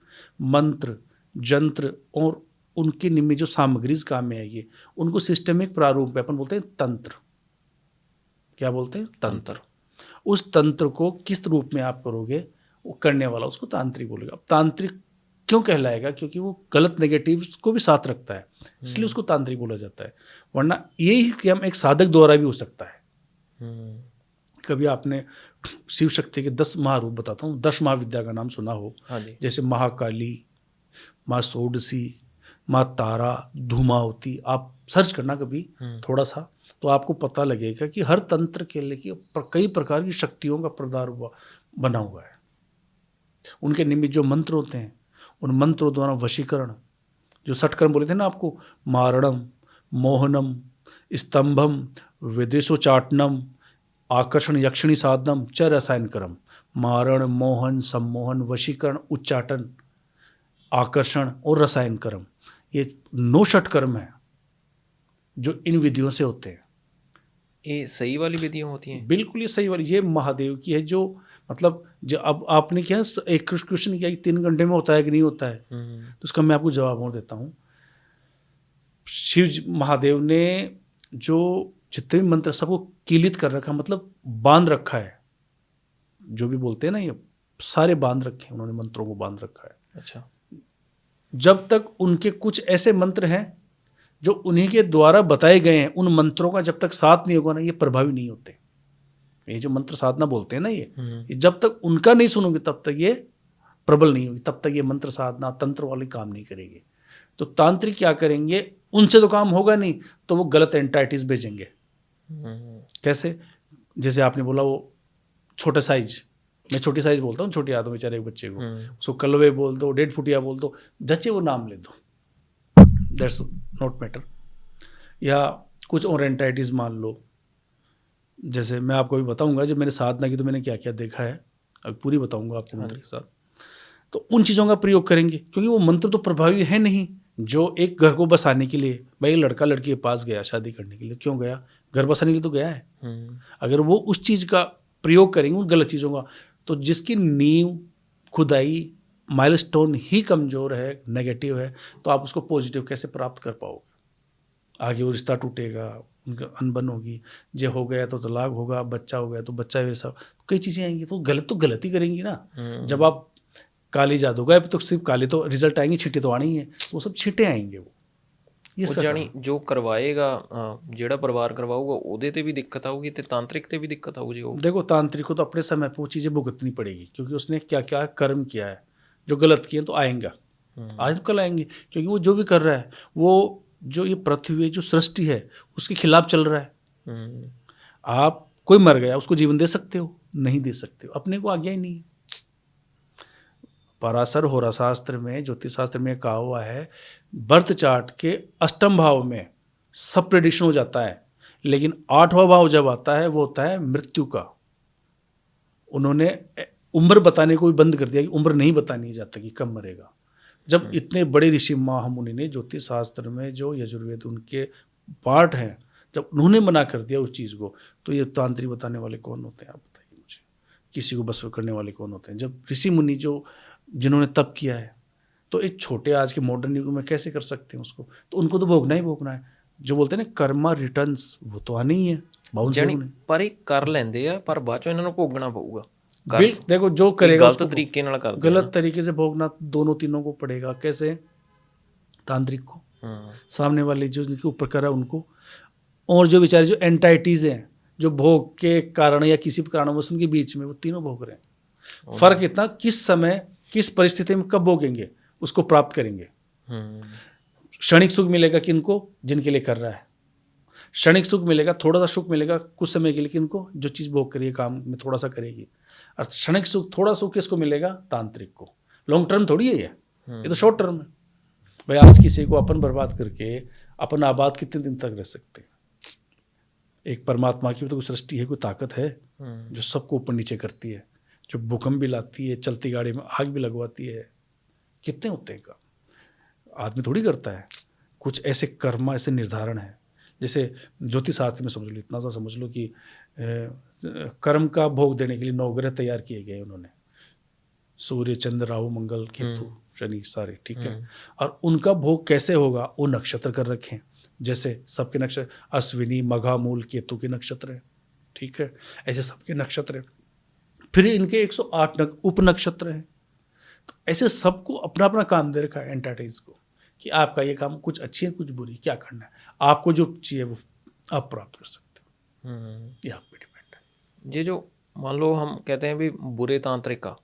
मंत्र जंत्र और उनके निम्न जो सामग्री काम में आएगी, उनको सिस्टमिक प्रारूप में अपन बोलते हैं तंत्र। क्या बोलते हैं? तंत्र। उस तंत्र को किस रूप में आप करोगे, वो करने वाला उसको तांत्रिक बोलेगा। अब तांत्रिक क्यों कहलाएगा? क्योंकि वो गलत नेगेटिव्स को भी साथ रखता है, इसलिए उसको तांत्रिक बोला जाता है। वरना यही कि हम एक साधक द्वारा भी हो सकता है। कभी आपने शिव शक्ति के 10 महारूप बताता हूँ, 10 महाविद्या का नाम सुना हो। हाँ जी। जैसे महाकाली, माँ सोडसी, माँ तारा, धूमावती, आप सर्च करना कभी थोड़ा सा, तो आपको पता लगेगा कि हर तंत्र के लिए कई प्रकार की शक्तियों का प्रदार बना हुआ है। उनके निमित्त जो मंत्र होते हैं, उन मंत्रों द्वारा वशीकरण, जो सटकर्म बोले थे ना आपको, मारणम, मोहनम, स्तंभम, विदेशोचाटनम, आकर्षण यक्षिणी साधनम, च रसायन कर्म। मारण, मोहन, सम्मोहन, वशीकरण, उच्चाटन, आकर्षण और रसायन कर्म, ये 9 षटकर्म है जो इन विधियों से होते हैं। ये सही वाली विधियाँ होती हैं? बिल्कुल ये सही वाली, ये महादेव की है। जो मतलब जो अब आपने क्या एक क्वेश्चन किया कि 3 घंटे में होता है कि नहीं होता है, तो उसका मैं आपको जवाब और देता हूँ। शिव महादेव ने जो जितने भी मंत्र सबको कीलित कर रखा, मतलब बांध रखा है, जो भी बोलते हैं ना, ये सारे बांध रखे हैं उन्होंने, मंत्रों को बांध रखा है। अच्छा। जब तक उनके कुछ ऐसे मंत्र हैं जो उन्हीं के द्वारा बताए गए हैं, उन मंत्रों का जब तक साथ नहीं होगा ना, ये प्रभावी नहीं होते। ये जो मंत्र साधना बोलते हैं ना, ये जब तक उनका नहीं सुनोगे तब तक ये प्रबल नहीं होगी, तब तक ये मंत्र साधना तंत्र वाले काम नहीं करेंगे। तो तांत्रिक क्या करेंगे, उनसे तो काम होगा नहीं, तो वो गलत एंटाइटीज भेजेंगे। कैसे? जैसे आपने बोला वो छोटा साइज, मैं छोटी साइज बोलता हूँ, छोटी आदमी बेचारे एक बच्चे को, उसको कलवे बोल दो, 1.5 फुटिया बोल दो, जच्चे वो नाम ले दो, दैट्स नॉट मैटर। या कुछ और एंटाइटीज मान लो, जैसे मैं आपको भी बताऊंगा, जब मैंने साधना की तो मैंने क्या क्या देखा है, अब पूरी बताऊंगा आपको मंत्र के साथ। तो उन चीज़ों का प्रयोग करेंगे, क्योंकि वो मंत्र तो प्रभावी है नहीं। जो एक घर को बसाने के लिए, भाई लड़का लड़की के पास गया शादी करने के लिए, क्यों गया? घर बसाने के लिए तो गया है। अगर वो उस चीज़ का प्रयोग करेंगे, उन गलत चीज़ों का, तो जिसकी नींव खुदाई माइलस्टोन ही कमज़ोर है, नेगेटिव है, तो आप उसको पॉजिटिव कैसे प्राप्त कर पाओगे? आगे वो रिश्ता टूटेगा, उनका अनबन होगी, जे हो गया तो तलाक होगा, बच्चा हो गया तो बच्चा वैसा, कई चीज़ें आएंगी। तो गलत ही करेंगी ना। जब आप काली जादू गए तो सिर्फ काली तो रिजल्ट आएंगे, छींटे तो आनी ही है, वो सब छींटे आएंगे। वो ਜਾਣੀ ਜੋ ਕਰਵਾਏਗਾ, ਜਿਹੜਾ ਪਰਿਵਾਰ ਕਰਵਾਊਗਾ ਉਹਦੇ ਤੇ ਵੀ ਦਿੱਕਤ ਆਊਗੀ ਤੇ ਤਾਂਤਰਿਕ ਤੇ ਵੀ ਦਿੱਕਤ ਆਊ। जी देखो, तांत्रिक को तो अपने समय पर वो चीज़ें भुगतनी पड़ेगी, क्योंकि उसने क्या क्या कर्म किया है, जो गलत किए तो आएंगा, आज कल आएंगे। क्योंकि वो जो भी कर रहा है, वो जो ये पृथ्वी जो सृष्टि है उसके खिलाफ चल रहा है। आप कोई मर गया, उसको जीवन दे सकते हो? नहीं दे सकते हो, अपने को आज्ञा ही नहीं है। पराशर होरा शास्त्र में, ज्योतिष शास्त्र में कहा हुआ है, बर्थ चार्ट के 8वें भाव में सब प्रेडिक्शन हो जाता है, लेकिन 8वां भाव जब आता है वो होता है मृत्यु का। उन्होंने उम्र बताने को भी बंद कर दिया कि उम्र नहीं बतानी जाता कि कब मरेगा। जब इतने बड़े ऋषि महामुनि ने ज्योतिष शास्त्र में जो यजुर्वेद उनके पार्ट हैं, जब उन्होंने मना कर दिया उस चीज़ को, तो ये तांत्रिक बताने वाले कौन होते हैं आप बताइए मुझे, किसी को बस करने वाले कौन होते हैं? जब ऋषि मुनि जिन्होंने तप किया है, तो एक छोटे आज के मॉडर्न युग में कैसे कर सकते हैं उसको? तो उनको तो भोगना ही भोगना है। जो बोलते हैं ना कर्मा रिटर्न्स, वो तो आने ही है, बाउंस ਜਾਣੀ होने। ਪਰ ਇਹ ਕਰ ਲੈਂਦੇ ਆ, ਪਰ ਬਾਅਦ ਚੋਂ ਇਹਨਾਂ ਨੂੰ ਭੋਗਣਾ ਪਊਗਾ। देखो जो करेगा गलत उसको तरीके ਨਾਲ ਕਰਦੇ गलत तरीके से भोगना दोनों तीनों को पड़ेगा। कैसे? तांत्रिक को, सामने वाले जो जिनके ऊपर करा उनको, और जो बेचारे जो एंटाइटीज हैं, जो भोग के कारण या किसी कारणवश उनके बीच में, वो तीनों भोग रहे हैं। फर्क इतना किस समय किस परिस्थिति में कब भोगेंगे उसको प्राप्त करेंगे। क्षणिक सुख मिलेगा किनको? जिनके लिए कर रहा है क्षणिक सुख मिलेगा, थोड़ा सा सुख मिलेगा कुछ समय के लिए किनको? जो चीज़ भोग करिए काम में थोड़ा सा करेगी। और क्षणिक सुख थोड़ा सुख किसको मिलेगा? तांत्रिक को। लॉन्ग टर्म थोड़ी है ये तो शॉर्ट टर्म है। भाई आज किसी को अपन बर्बाद करके अपन आबाद कितने दिन तक रह सकते हैं? एक परमात्मा की तो कोई सृष्टि है, कोई ताकत है जो सबको ऊपर नीचे करती है, जो भूकंप भी लाती है, चलती गाड़ी में आग भी लगवाती है। कितने होते हैं काम? आदमी थोड़ी करता है। कुछ ऐसे कर्म, ऐसे निर्धारण है। जैसे ज्योतिष शास्त्र में समझ लो, इतना सा समझ लो कि कर्म का भोग देने के लिए 9 ग्रह तैयार किए गए उन्होंने, सूर्य, चंद्र, राहु, मंगल, केतु, शनि, सारे, ठीक है। और उनका भोग कैसे होगा? वो नक्षत्र कर रखे हैं। जैसे सबके नक्षत्र अश्विनी, मघा, मूल, केतु के नक्षत्र हैं, ठीक है। ऐसे सबके नक्षत्र हैं। फिर इनके 108 उप नक्षत्र हैं। तो ऐसे सबको अपना अपना काम दे रखा है एंटाइटीज को, कि आपका ये काम कुछ अच्छी है कुछ बुरी, क्या करना है, आपको जो चाहिए वो आप प्राप्त कर सकते हो। ये आप पे डिपेंड है। ਜੇ ਜੋ ਮੰਨ ਲਓ ਹਮ ਕਹਤੇ हैं ਵੀ ਬੁਰੇ ਤਾਂਤਰਿਕ ਆ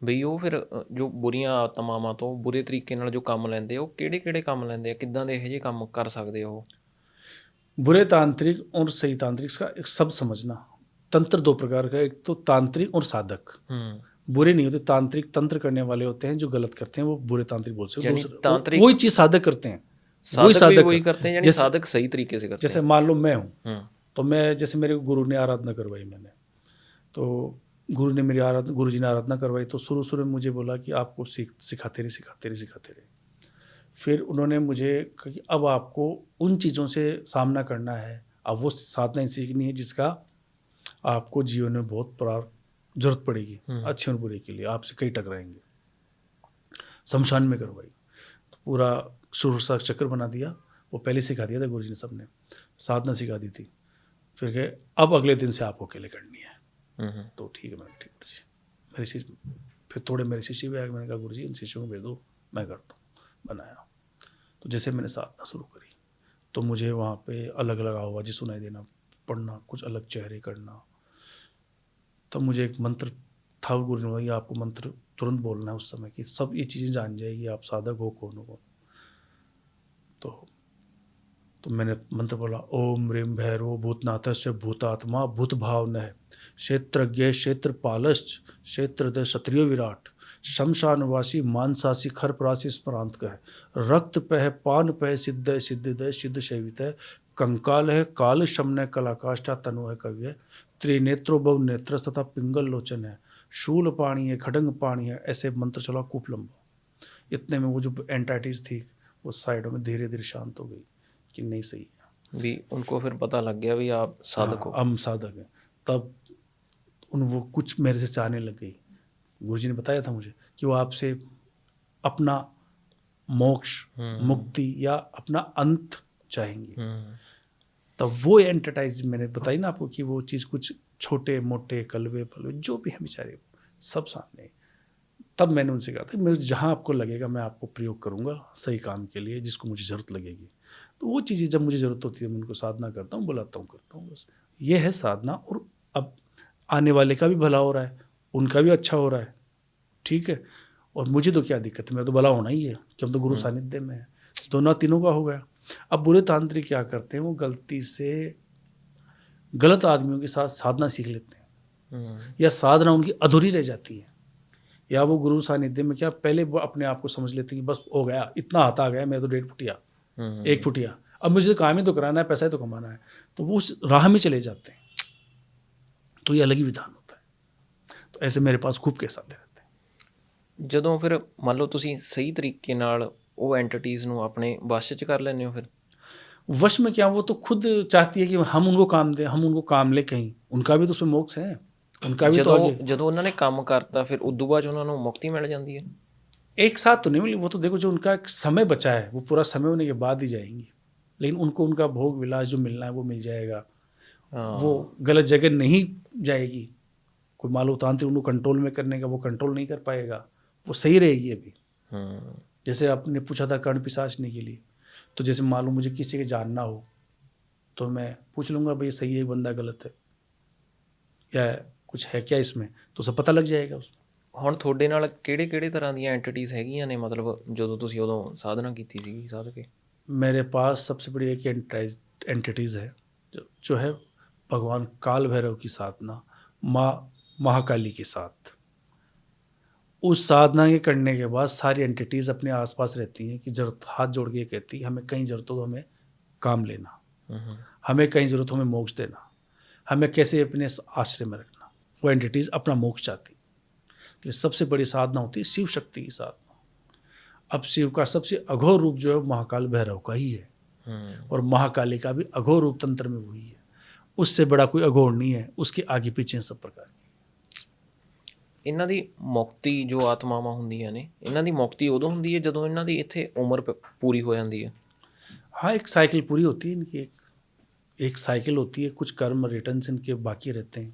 ਬਈ ਉਹ ਫਿਰ ਜੋ ਬੁਰੀਆਂ ਆਤਮਾਵਾਂ ਤੋਂ ਬੁਰੇ ਤਰੀਕੇ ਨਾਲ ਜੋ ਕੰਮ ਲੈਂਦੇ ਆ, ਉਹ ਕਿਹੜੇ ਕਿਹੜੇ ਕੰਮ ਲੈਂਦੇ ਆ, ਕਿੱਦਾਂ ਦੇ ਇਹੋ ਜਿਹੇ ਕੰਮ ਕਰ ਸਕਦੇ ਆ ਉਹ? बुरे तांत्रिक और सही तांत्रिक का एक सब समझना। तंत्र 2 प्रकार का है, एक तो तांत्रिक और साधक। बुरे नहीं होते, तांत्रिक तंत्र करने वाले होते हैं, जो गलत करते हैं वो बुरे तांत्रिक बोल सकते हैं। तांत्रिक वही चीज साधक करते हैं, साधक वही करते हैं, यानी साधक सही तरीके से करते हैं। जैसे मान लो मैं हूँ, तो मैं, जैसे मेरे गुरु ने आराधना करवाई, मैंने तो गुरु जी ने आराधना करवाई, तो शुरू में मुझे बोला कि आपको सिखाते रहे। फिर उन्होंने मुझे कहा कि अब आपको उन चीज़ों से सामना करना है, अब वो साधना सीखनी है जिसका आपको जीवन में बहुत जरूरत पड़ेगी, अच्छे और बुरे के लिए आपसे कई टकराएंगे। शमशान में करवाई, तो पूरा सुरसा चक्र बना दिया, वो पहले सिखा दिया था गुरु जी ने, सबने साधना सिखा दी थी। फिर कहे अब अगले दिन से आपको अकेले करनी है। तो ठीक है, मैंने ठीक गुरु जी, मेरे शिष्य, फिर थोड़े मेरे शिष्य भी आए, मैंने कहा गुरु जी इन शिष्यों को भेज दो, मैं करता हूँ। बनाया। तो जैसे मैंने साधना शुरू करी, तो मुझे वहाँ पे अलग अलग आवाज़ें सुनाई देना, पढ़ना, कुछ अलग चेहरे करना। तब मुझे एक मंत्र था, गुरु ने बोला, ये आपको मंत्र तुरंत बोलना है उस समय, कि सब ये चीज़ें जान जाएगी आप साधक हो कौन हो। तो मैंने मंत्र बोला, ओम ह्रीं भैरव भूतनाथस्य भूतात्मा भूत भावनः क्षेत्रज्ञ क्षेत्रपालश्च क्षेत्रदय क्षत्रियो विराट शमशानवासी मानसासी खरपरासी स्मरांत का है रक्त पह पान पह सिद्ध सिद्धिदय सिद्ध शैवित है कंकाल है काल शमन कलाकाष्ठा तनु है कवि है त्रिनेत्रो बहु नेत्र तथा पिंगल लोचन है शूल पाणी है खडंग पाणी है। ऐसे मंत्र चला खूब लंबा। इतने में वो जो एंटाइटीज थी वो साइडों में धीरे धीरे शांत हो गई कि नहीं सही है, भी उनको फिर पता लग गया भी आप साधक हो। हम साधक हैं। तब वो कुछ मेरे से चाहने लग गई। गुरुजी ने बताया था मुझे कि वो आपसे अपना मोक्ष मुक्ति या अपना अंत चाहेंगे। तब वो एंटरटाइज मैंने बताई ना आपको कि वो चीज़ कुछ छोटे मोटे कलवे पलवे जो भी हैं बेचारे सब सामने। तब मैंने उनसे कहा था मैं जहाँ आपको लगेगा मैं आपको प्रयोग करूँगा सही काम के लिए जिसको मुझे ज़रूरत लगेगी। तो वो चीज़ें जब मुझे ज़रूरत होती है मैं उनको साधना करता हूँ, बुलाता हूँ, करता हूँ। बस ये है साधना। और अब आने वाले का भी भला हो रहा है, उनका भी अच्छा हो रहा है, ठीक है। और मुझे तो क्या दिक्कत है, मैं तो भला होना ही है कि हम तो गुरु सानिध्य में है। दोनों तीनों का हो गया। अब बुरे तांत्रिक क्या करते हैं, वो गलती से गलत आदमियों के साथ साधना सीख लेते हैं या साधना उनकी अधूरी रह जाती है, या वो गुरु सानिध्य में क्या पहले वो अपने आप को समझ लेते हैं कि बस हो गया, इतना हाथ आ गया, मैं तो 1.5 फुटिया 1 फुटिया, अब मुझे काम ही तो कराना है, पैसा ही तो कमाना है, तो वो उस राह में चले जाते हैं। तो ये अलग ही विधान होता है। तो ऐसे मेरे पास खूब केस आते रहते हैं। ਜਦੋਂ ਫਿਰ ਮੰਨ ਲਓ ਤੁਸੀਂ ਸਹੀ ਤਰੀਕੇ ਨਾਲ ਉਹ ਐਂਟੀਟੀਜ਼ ਨੂੰ ਆਪਣੇ ਵਸ਼ 'ਚ ਕਰ ਲੈਂਦੇ ਹੋ ਫਿਰ? वश में क्या, वो तो खुद चाहती है कि हम उनको काम दें, हम उनको काम ले कहीं, उनका भी तो उसमें मोक्ष है, उनका भी तो ਜਦੋਂ आगे। ਜਦੋਂ ਉਹਨਾਂ ने ਕੰਮ करता ਫਿਰ उदू बाद 'ਚ ਉਹਨਾਂ ਨੂੰ ਮੁਕਤੀ मिल जाती है? एक साथ तो नहीं मिली, वो तो देखो जो उनका एक समय बचा है वो पूरा समय होने के बाद ही जाएंगी, लेकिन उनको उनका भोग विलास जो मिलना है वो मिल जाएगा। हाँ। वो गलत जगह नहीं जाएगी। कोई मान लो तांत्रिक उनको कंट्रोल में करने का, वो कंट्रोल नहीं कर पाएगा, वो सही रहेगी अभी। जैसे आपने पूछा था कर्ण पिशाचने के लिए, तो जैसे मान लो मुझे किसी के जानना हो तो मैं पूछ लूँगा भाई सही है बंदा गलत है या कुछ है क्या इसमें, तो सब पता लग जाएगा उसमें। ਹੁਣ ਤੁਹਾਡੇ ਨਾਲ ਕਿਹੜੇ ਤਰ੍ਹਾਂ ਦੀਆਂ ਐਂਟੀਟੀਜ਼ ਹੈਗੀਆਂ ਨੇ, ਮਤਲਬ ਜਦੋਂ ਤੁਸੀਂ ਉਦੋਂ ਸਾਧਨਾ ਕੀਤੀ ਸੀਗੀ ਸਾਧ ਕੇ? मेरे पास सबसे बड़ी एक एंटिटीज़ है जो है भगवान काल भैरव की साधना, माँ महाकाली के साथ। उस साधना के करने के बाद सारी एंटिटीज़ अपने आसपास रहती हैं कि जरूरत हाथ जोड़ के कहती है हमें कहीं ज़रूरत हो तो हमें काम लेना, हमें कहीं ज़रूरत हो हमें मोक्ष देना, हमें कैसे अपने आश्रय में रखना। वो एंटिटीज़ अपना मोक्ष चाहती। तो सबसे बड़ी साधना होती है शिव शक्ति की साधना। अब शिव का सबसे अघोर रूप जो है महाकाल भैरव का ही है, और महाकाली का भी अघोर रूप तंत्र में वही है। उससे बड़ा कोई अघोर नहीं है, उसके आगे पीछे सब प्रकार की। ਇਹਨਾਂ ਦੀ ਮੁਕਤੀ ਜੋ ਆਤਮਾਵਾਂ ਹੁੰਦੀਆਂ ਨੇ, ਇਹਨਾਂ ਦੀ ਮੁਕਤੀ ਉਦੋਂ ਹੁੰਦੀ ਹੈ ਜਦੋਂ ਇਹਨਾਂ ਦੀ ਇੱਥੇ ਉਮਰ ਪੂਰੀ ਹੋ ਜਾਂਦੀ ਹੈ? हाँ, एक साइकिल पूरी होती है इनकी, एक साइकिल होती है, कुछ कर्म रिटर्न्स इनके बाकी रहते हैं,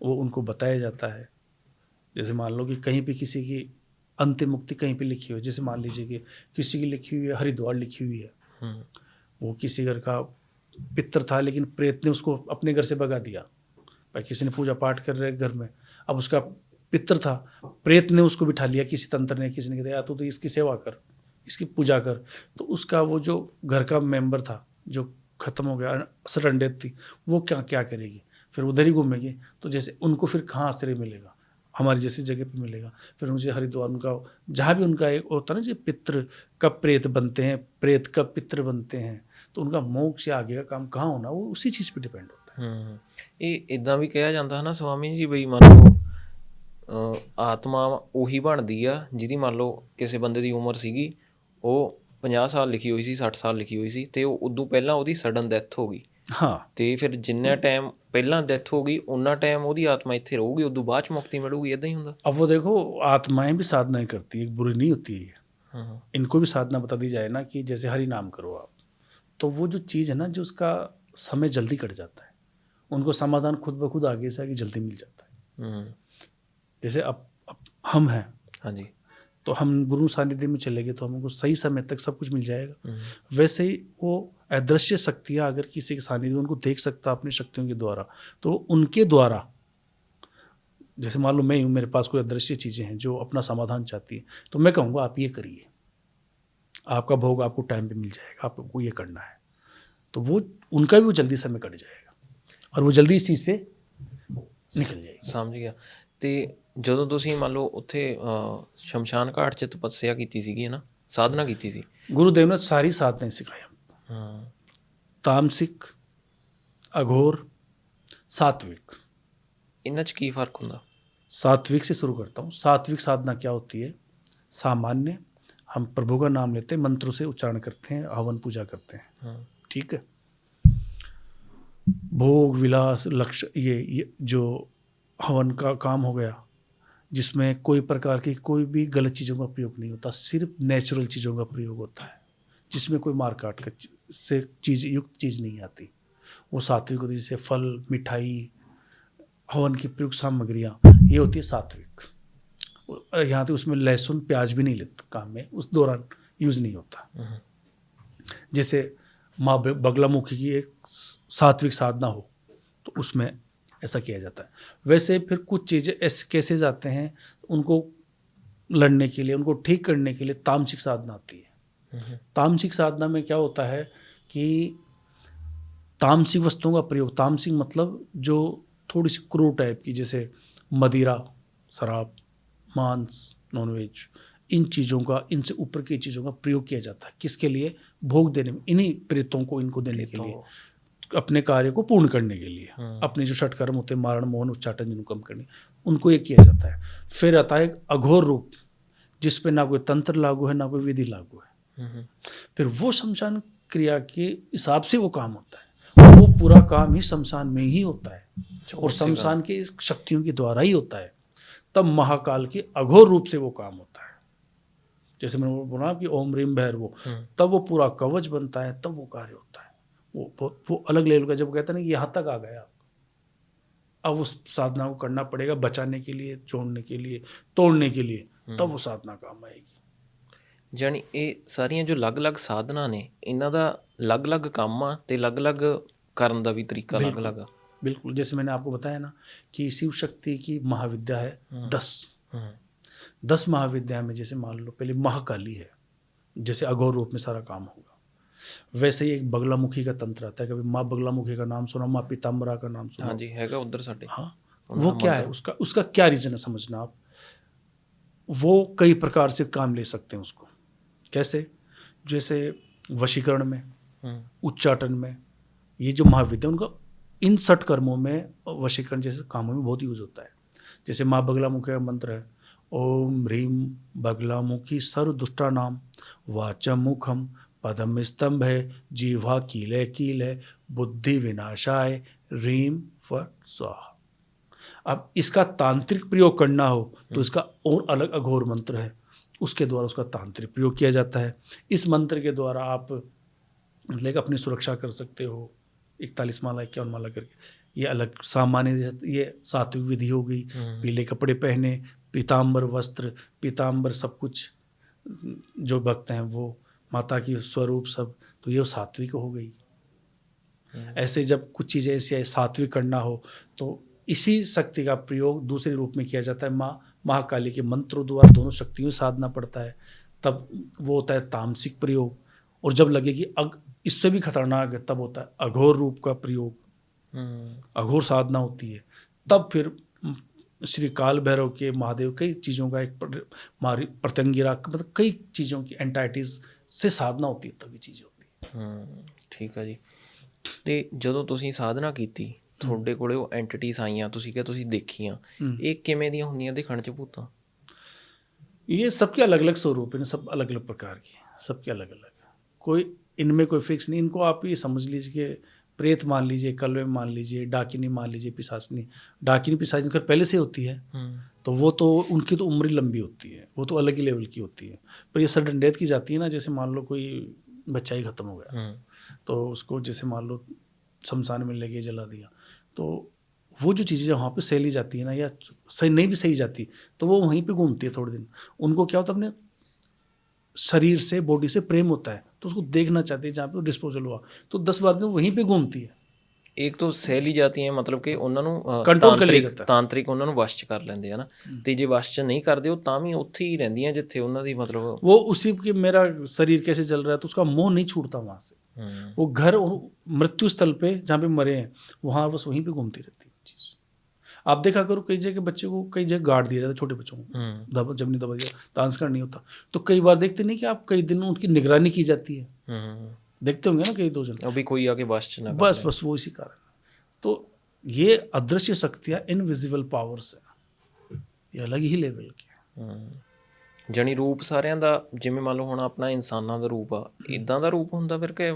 वो उनको बताया जाता है। जैसे मान लो कि कहीं पे किसी की अंतिम मुक्ति कहीं पे लिखी हुई है, जैसे मान लीजिए कि किसी की लिखी हुई है हरिद्वार लिखी हुई है, वो किसी घर का पितर था लेकिन प्रेत ने उसको अपने घर से भगा दिया। भाई किसी ने पूजा पाठ कर रहे घर में, अब उसका पितर था, प्रेत ने उसको बिठा लिया, किसी तंत्र ने, किसी ने कहा तू तो इसकी सेवा कर, इसकी पूजा कर। तो उसका वो जो घर का मेंबर था जो खत्म हो गया, सडन डेथ थी, वो क्या करेगी, फिर उधर ही घूमेगी। तो जैसे उनको फिर कहाँ आश्रय मिलेगा, हमारी जैसी जगह पे मिलेगा। फिर मुझे हरिद्वार उनका जहाँ भी उनका एक होता है ना, जो पितृ कब प्रेत बनते हैं, प्रेत कब पितृ बनते हैं, तो उनका मोक्ष या आगे का काम कहाँ होना, वो उसी चीज़ पे डिपेंड होता है। ਇਹ ਇੱਦਾਂ ਵੀ ਕਿਹਾ ਜਾਂਦਾ ਹੈ ਨਾ ਸਵਾਮੀ ਜੀ, ਬਈ ਮੰਨ ਲਓ ਆਤਮਾ ਉਹੀ ਬਣਦੀ ਆ ਜਿਹਦੀ ਮੰਨ ਲਓ ਕਿਸੇ ਬੰਦੇ ਦੀ ਉਮਰ ਸੀਗੀ, ਉਹ 50 ਸਾਲ ਲਿਖੀ ਹੋਈ ਸੀ, 60 ਸਾਲ ਲਿਖੀ ਹੋਈ ਸੀ, ਤੇ ਉਹ ਉਦੋਂ ਪਹਿਲਾਂ ਉਹਦੀ ਸਡਨ ਡੈਥ ਹੋ ਗਈ। हाँ, ਤੇ ਫਿਰ ਜਿੰਨਾ ਟਾਈਮ ਪਹਿਲਾਂ ਡੈਥ ਹੋ ਗਈ ਉਹਨਾਂ ਟਾਈਮ ਉਹਦੀ ਆਤਮਾ ਇੱਥੇ ਰਹੂਗੀ, ਉਦੋਂ ਬਾਅਦ 'ਚ ਮੁਕਤੀ ਮਿਲੂਗੀ, ਇੱਦਾਂ ਹੀ ਹੁੰਦਾ? अब वो देखो आत्माएं भी साधनाएं करती है, बुरी नहीं होती है। इनको भी साधना बता दी जाए ना कि जैसे हरि नाम करो आप, तो वो जो चीज़ है ना, जो उसका समय जल्दी कट जाता है, उनको समाधान खुद ब खुद आगे से आगे जल्दी मिल जाता है। जैसे अब हम हैं, हाँ जी, तो हम गुरु सानिध्य में चले गए तो हमको सही समय तक सब कुछ मिल जाएगा। वैसे ही वो अदृश्य शक्तियाँ अगर किसी के सानिध्य में उनको देख सकता अपनी शक्तियों के द्वारा, तो उनके द्वारा, जैसे मान लो मैं हूँ, मेरे पास कोई अदृश्य चीज़ें हैं जो अपना समाधान चाहती है, तो मैं कहूँगा आप ये करिए, आपका भोग आपको टाइम पे मिल जाएगा, आपको ये करना है। तो वो उनका भी वो जल्दी समय कट जाएगा और वो जल्दी इस चीज़ से निकल जाएगी। ਸਮਝ ਗਿਆ। ਤੇ ਜਦੋਂ ਤੁਸੀਂ ਮੰਨ ਲਓ ਉੱਥੇ ਸ਼ਮਸ਼ਾਨ ਘਾਟ 'ਚ ਤਪੱਸਿਆ ਕੀਤੀ ਸੀਗੀ ਨਾ, ਸਾਧਨਾ ਕੀਤੀ ਸੀ, गुरुदेव ने सारी साधनाएं सिखाई हमको, तामसिक, अघोर, सात्विक। ਇਹਨਾਂ 'ਚ ਕੀ फ़र्क ਹੁੰਦਾ? सात्विक से शुरू करता हूँ। सात्विक साधना क्या होती है? सामान्य हम प्रभु का नाम लेते हैं, मंत्रों से उच्चारण करते हैं, हवन पूजा करते हैं, ठीक है। भोग विलास लक्ष्य ये जो हवन का काम हो गया, जिसमें कोई प्रकार की कोई भी गलत चीज़ों का प्रयोग नहीं होता, सिर्फ नेचुरल चीज़ों का प्रयोग होता है, जिसमें कोई मार काट का से चीज़ युक्त चीज़ नहीं आती, वो सात्विक होती है। जैसे फल, मिठाई, हवन की प्रयुक्त सामग्रियाँ, ये होती है सात्विक। यहाँ तो उसमें लहसुन प्याज भी नहीं लेते काम में, उस दौरान यूज़ नहीं होता। जैसे माँ बगलामुखी की एक सात्विक साधना हो तो उसमें ऐसा किया जाता है। वैसे फिर कुछ चीज़ें ऐसे कैसे जाते हैं, उनको लड़ने के लिए, उनको ठीक करने के लिए तामसिक साधना आती है। तामसिक साधना में क्या होता है कि तामसिक वस्तुओं का प्रयोग, तामसिक मतलब जो थोड़ी सी क्रूर टाइप की, जैसे मदिरा, शराब, मांस, नॉनवेज, इन चीज़ों का, इनसे ऊपर की चीज़ों का प्रयोग किया जाता है। किसके लिए? भोग देने में, इन्हीं प्रेतों को इनको देने के लिए, अपने कार्य को पूर्ण करने के लिए, अपने जो षटकर्म होते हैं, मारण मोहन उच्चाटन जिनको कम करने, उनको ये किया जाता है। फिर आता है एक अघोर रूप, जिस पे ना कोई तंत्र लागू है ना कोई विधि लागू है। फिर वो शमशान क्रिया के हिसाब से वो काम होता है, और वो पूरा काम ही शमशान में ही होता है और शमशान की शक्तियों के द्वारा ही होता है। तब महाकाल के अघोर रूप से वो काम होता है। जैसे मैंने बोला कि ओम ह्रीम भैरवो, तब वो पूरा कवच बनता है, तब वो कार्य होता है। वो अलग लेवल का, जब कहते हैं ना कि यहाँ तक आ गया, अब उस साधना को करना पड़ेगा बचाने के लिए, जोड़ने के लिए, तोड़ने के लिए, तब वो साधना काम आएगी। ਜਾਣੀ ਇਹ ਸਾਰੀਆਂ ਜੋ ਅਲੱਗ-ਅਲੱਗ ਸਾਧਨਾ ਨੇ, ਇਹਨਾਂ ਦਾ ਅਲੱਗ-ਅਲੱਗ ਕੰਮ ਆ ਤੇ ਅਲੱਗ-ਅਲੱਗ ਕਰਨ ਦਾ ਵੀ ਤਰੀਕਾ ਅਲੱਗ-ਅਲੱਗ ਆ। बिल्कुल, जैसे मैंने आपको बताया ना कि शिव शक्ति की महाविद्या है 10 महाविद्या में। जैसे मान लो पहले महाकाली है, जैसे अघोर रूप में सारा काम होगा। वैसे ही एक बगलामुखी का तंत्र आता है। कभी माँ बगलामुखी का नाम सुना, माँ पीताम्बरा का नाम सुना? हाँ जी, हैगा उधर साडे। हाँ, वो क्या है, उसका क्या रीजन है समझना आप। वो कई प्रकार से काम ले सकते हैं उसको। कैसे? जैसे वशीकरण में, उच्चाटन में, ये जो महाविद्या उनका इन षटकर्मों में वशीकरण जैसे कामों में बहुत यूज होता है। जैसे माँ बगलामुखी का मंत्र है, ओम ह्रीम बगलामुखी सर्व दुष्टा नाम वाचम मुखम पदम स्तंभ है जीवा कीले कीले बुद्धि विनाशाय ह्रीम फट स्वाहा। अब इसका तांत्रिक प्रयोग करना हो तो इसका और अलग अघोर मंत्र है, उसके द्वारा उसका तांत्रिक प्रयोग किया जाता है। इस मंत्र के द्वारा आप मतलब अपनी सुरक्षा कर सकते हो। 41 माला 51 माला करके, ये अलग सामान्य, ये सात्विक विधि हो गई। पीले कपड़े पहने, पीताम्बर वस्त्र, पीताम्बर सब कुछ, जो भक्त हैं वो माता की स्वरूप सब, तो ये सात्विक हो गई। ऐसे जब कुछ चीज़ें ऐसी सात्विक करना हो तो इसी शक्ति का प्रयोग दूसरे रूप में किया जाता है। महाकाली के मंत्रों द्वारा दोनों शक्तियों साधना पड़ता है। तब वो होता है तामसिक प्रयोग। और जब लगे कि इससे भी खतरनाक है, तब होता है अघोर रूप का प्रयोग, अघोर साधना होती है। तब फिर श्री काल भैरव के, महादेव, कई चीज़ों का एक प्रत्यंगिरा, मतलब कई चीज़ों की एंटाइटीज से साधना होती है, तभी चीज़ होती है। ठीक है जी। ਤੇ ਜਦੋਂ ਤੁਸੀਂ ਸਾਧਨਾ ਕੀਤੀ, ਤੁਹਾਡੇ ਕੋਲੇ ਉਹ ਐਂਟੀਟੀਜ਼ ਆਈਆਂ, ਤੁਸੀਂ ਕਿਹਾ ਤੁਸੀਂ ਦੇਖੀਆਂ, ਇਹ ਕਿਵੇਂ ਦੀਆਂ ਹੁੰਦੀਆਂ ਦਿਖਣ 'ਚ ਭੂਤਾਂ? ये सबके अलग अलग स्वरूप हैं, सब अलग अलग प्रकार के, सबके अलग अलग, कोई इनमें कोई फिक्स नहीं। इनको आप ये समझ लीजिए कि प्रेत मान लीजिए, कलवे मान लीजिए, डाकिनी मान लीजिए, पिशाचनी। डाकिनी पिशाचनी कर पहले से होती है, तो वो तो उनकी तो उम्र ही लंबी होती है, वो तो अलग ही लेवल की होती है। पर ये सडन डेथ की जाती है ना, जैसे मान लो कोई बच्चा ही ख़त्म हो गया, तो उसको जैसे मान लो शमशान में ले गए, जला दिया, तो वो जो चीज़ें वहाँ पे सही ली जाती है ना, या सही नहीं भी सही जाती, तो वो वहीं पे घूमती है थोड़े दिन। उनको क्या होता है, अपने शरीर से, बॉडी से प्रेम होता है, तो उसको देखना चाहती है जहाँ पे वो डिस्पोजल हुआ, तो 10 बार दिन वहीं पे घूमती है। ਇੱਕ ਤਾਂ ਸਹਿ ਲਈ ਜਾਂਦੀਆਂ, ਮਤਲਬ ਕਿ ਉਹਨਾਂ ਨੂੰ ਕੰਟਰੋਲ ਕਰ ਲਿਆ ਜਾਂਦਾ, ਤਾਂਤਰਿਕ ਉਹਨਾਂ ਨੂੰ ਵਸ਼ 'ਚ ਕਰ ਲੈਂਦੇ ਆ ਨਾ, ਤੇ ਜੇ ਵਸ਼ 'ਚ ਨਹੀਂ ਕਰਦੇ ਉਹ ਤਾਂ ਵੀ ਉੱਥੇ ਹੀ ਰਹਿੰਦੀਆਂ ਜਿੱਥੇ ਉਹਨਾਂ ਦੀ ਮਤਲਬ वो उसी के मेरा शरीर कैसे चल रहा है, तो उसका मोह नहीं छूटता वहाँ से। वो घर और मृत्यु स्थल पे जहाँ पे मरे हैं, वहाँ बस वहीं पे घूमती रहती है चीज़। आप देखा करो, कई जगह बच्चे को कई जगह गाड़ दिया जाता है, छोटे बच्चों को जब नहीं दबा दिया, ट्रांसफर नहीं होता, तो कई बार देखते नहीं कि आप कई दिन उनकी निगरानी की जाती है, देखते होंगे ना कई 2 जन, अभी कोई आके वश 'ਚ ना, बस वो इसी कारण। तो ये अदृश्य शक्तियाँ, इनविजिबल पावर्स है, ये अलग ही लेवल के हैं। ਜਾਣੀ ਰੂਪ ਸਾਰਿਆਂ ਦਾ, ਜਿਵੇਂ ਮੰਨ ਲਓ ਹੁਣ ਆਪਣਾ ਇਨਸਾਨਾਂ ਦਾ ਰੂਪ ਆ, ਇਦਾਂ ਦਾ ਰੂਪ ਹੁੰਦਾ ਫਿਰ ਕਿ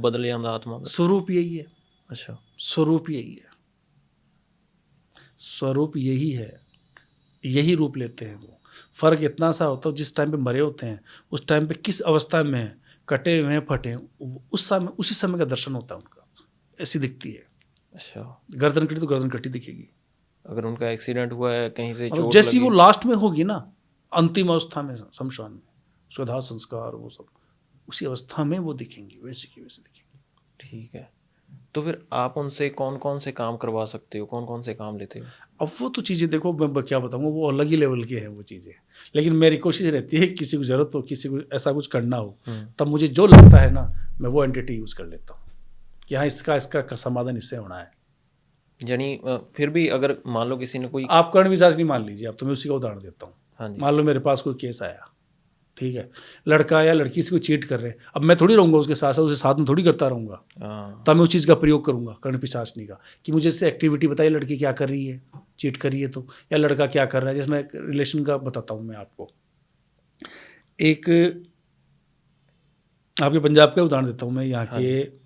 ਬਦਲ ਜਾਂਦਾ ਆਤਮਾ ਦਾ? स्वरूप यही है। ਅੱਛਾ, स्वरूप यही है, स्वरूप यही है, यही रूप लेते हैं वो। फर्क इतना सा होता है, जिस टाइम पे मरे होते हैं, उस टाइम पे किस अवस्था में हैं, कटे हुए हैं, फटे हैं, उस समय, उसी समय का दर्शन होता है उनका, ऐसी दिखती है। अच्छा, गर्दन कटी तो गर्दन कटी दिखेगी। अगर उनका एक्सीडेंट हुआ है, कहीं से चोट जैसी लगी, वो लास्ट में होगी ना, अंतिम अवस्था में शमशान में, उसका दाह संस्कार, वो सब उसी अवस्था में वो दिखेंगी, वैसे की वैसे दिखेंगी। ठीक है। तो फिर आप उनसे कौन कौन से काम करवा सकते हो, कौन कौन से काम लेते हो? अब वो तो चीज़ें देखो, मैं क्या बताऊँगा, वो अलग ही लेवल की है वो चीज़ें। लेकिन मेरी कोशिश रहती है, किसी को ज़रूरत हो, किसी को ऐसा कुछ करना हो, तब मुझे जो लगता है ना, मैं वो एंटिटी यूज़ कर लेता हूँ कि हाँ, इसका समाधान इससे होना है। यानी फिर भी अगर मान लो किसी ने कोई, आप कर्ण विचार नहीं मान लीजिए, अब तो मैं उसी का उदाहरण देता हूँ। हाँ जी, मान लो मेरे पास कोई केस आया, ठीक है, लड़का या लड़की से कोई चीट कर रहे हैं, अब मैं थोड़ी रहूँगा उसके साथ साथ, उसे साथ में थोड़ी करता रहूँगा, तब मैं उस चीज़ का प्रयोग करूँगा कर्ण पिशाचनी का, कि मुझे इससे एक्टिविटी बताइए, लड़की क्या कर रही है, चीट कर रही है तो, या लड़का क्या कर रहा है। जैसे मैं रिलेशन का बताता हूँ मैं आपको, एक आपके पंजाब का उदाहरण देता हूँ मैं, यहाँ के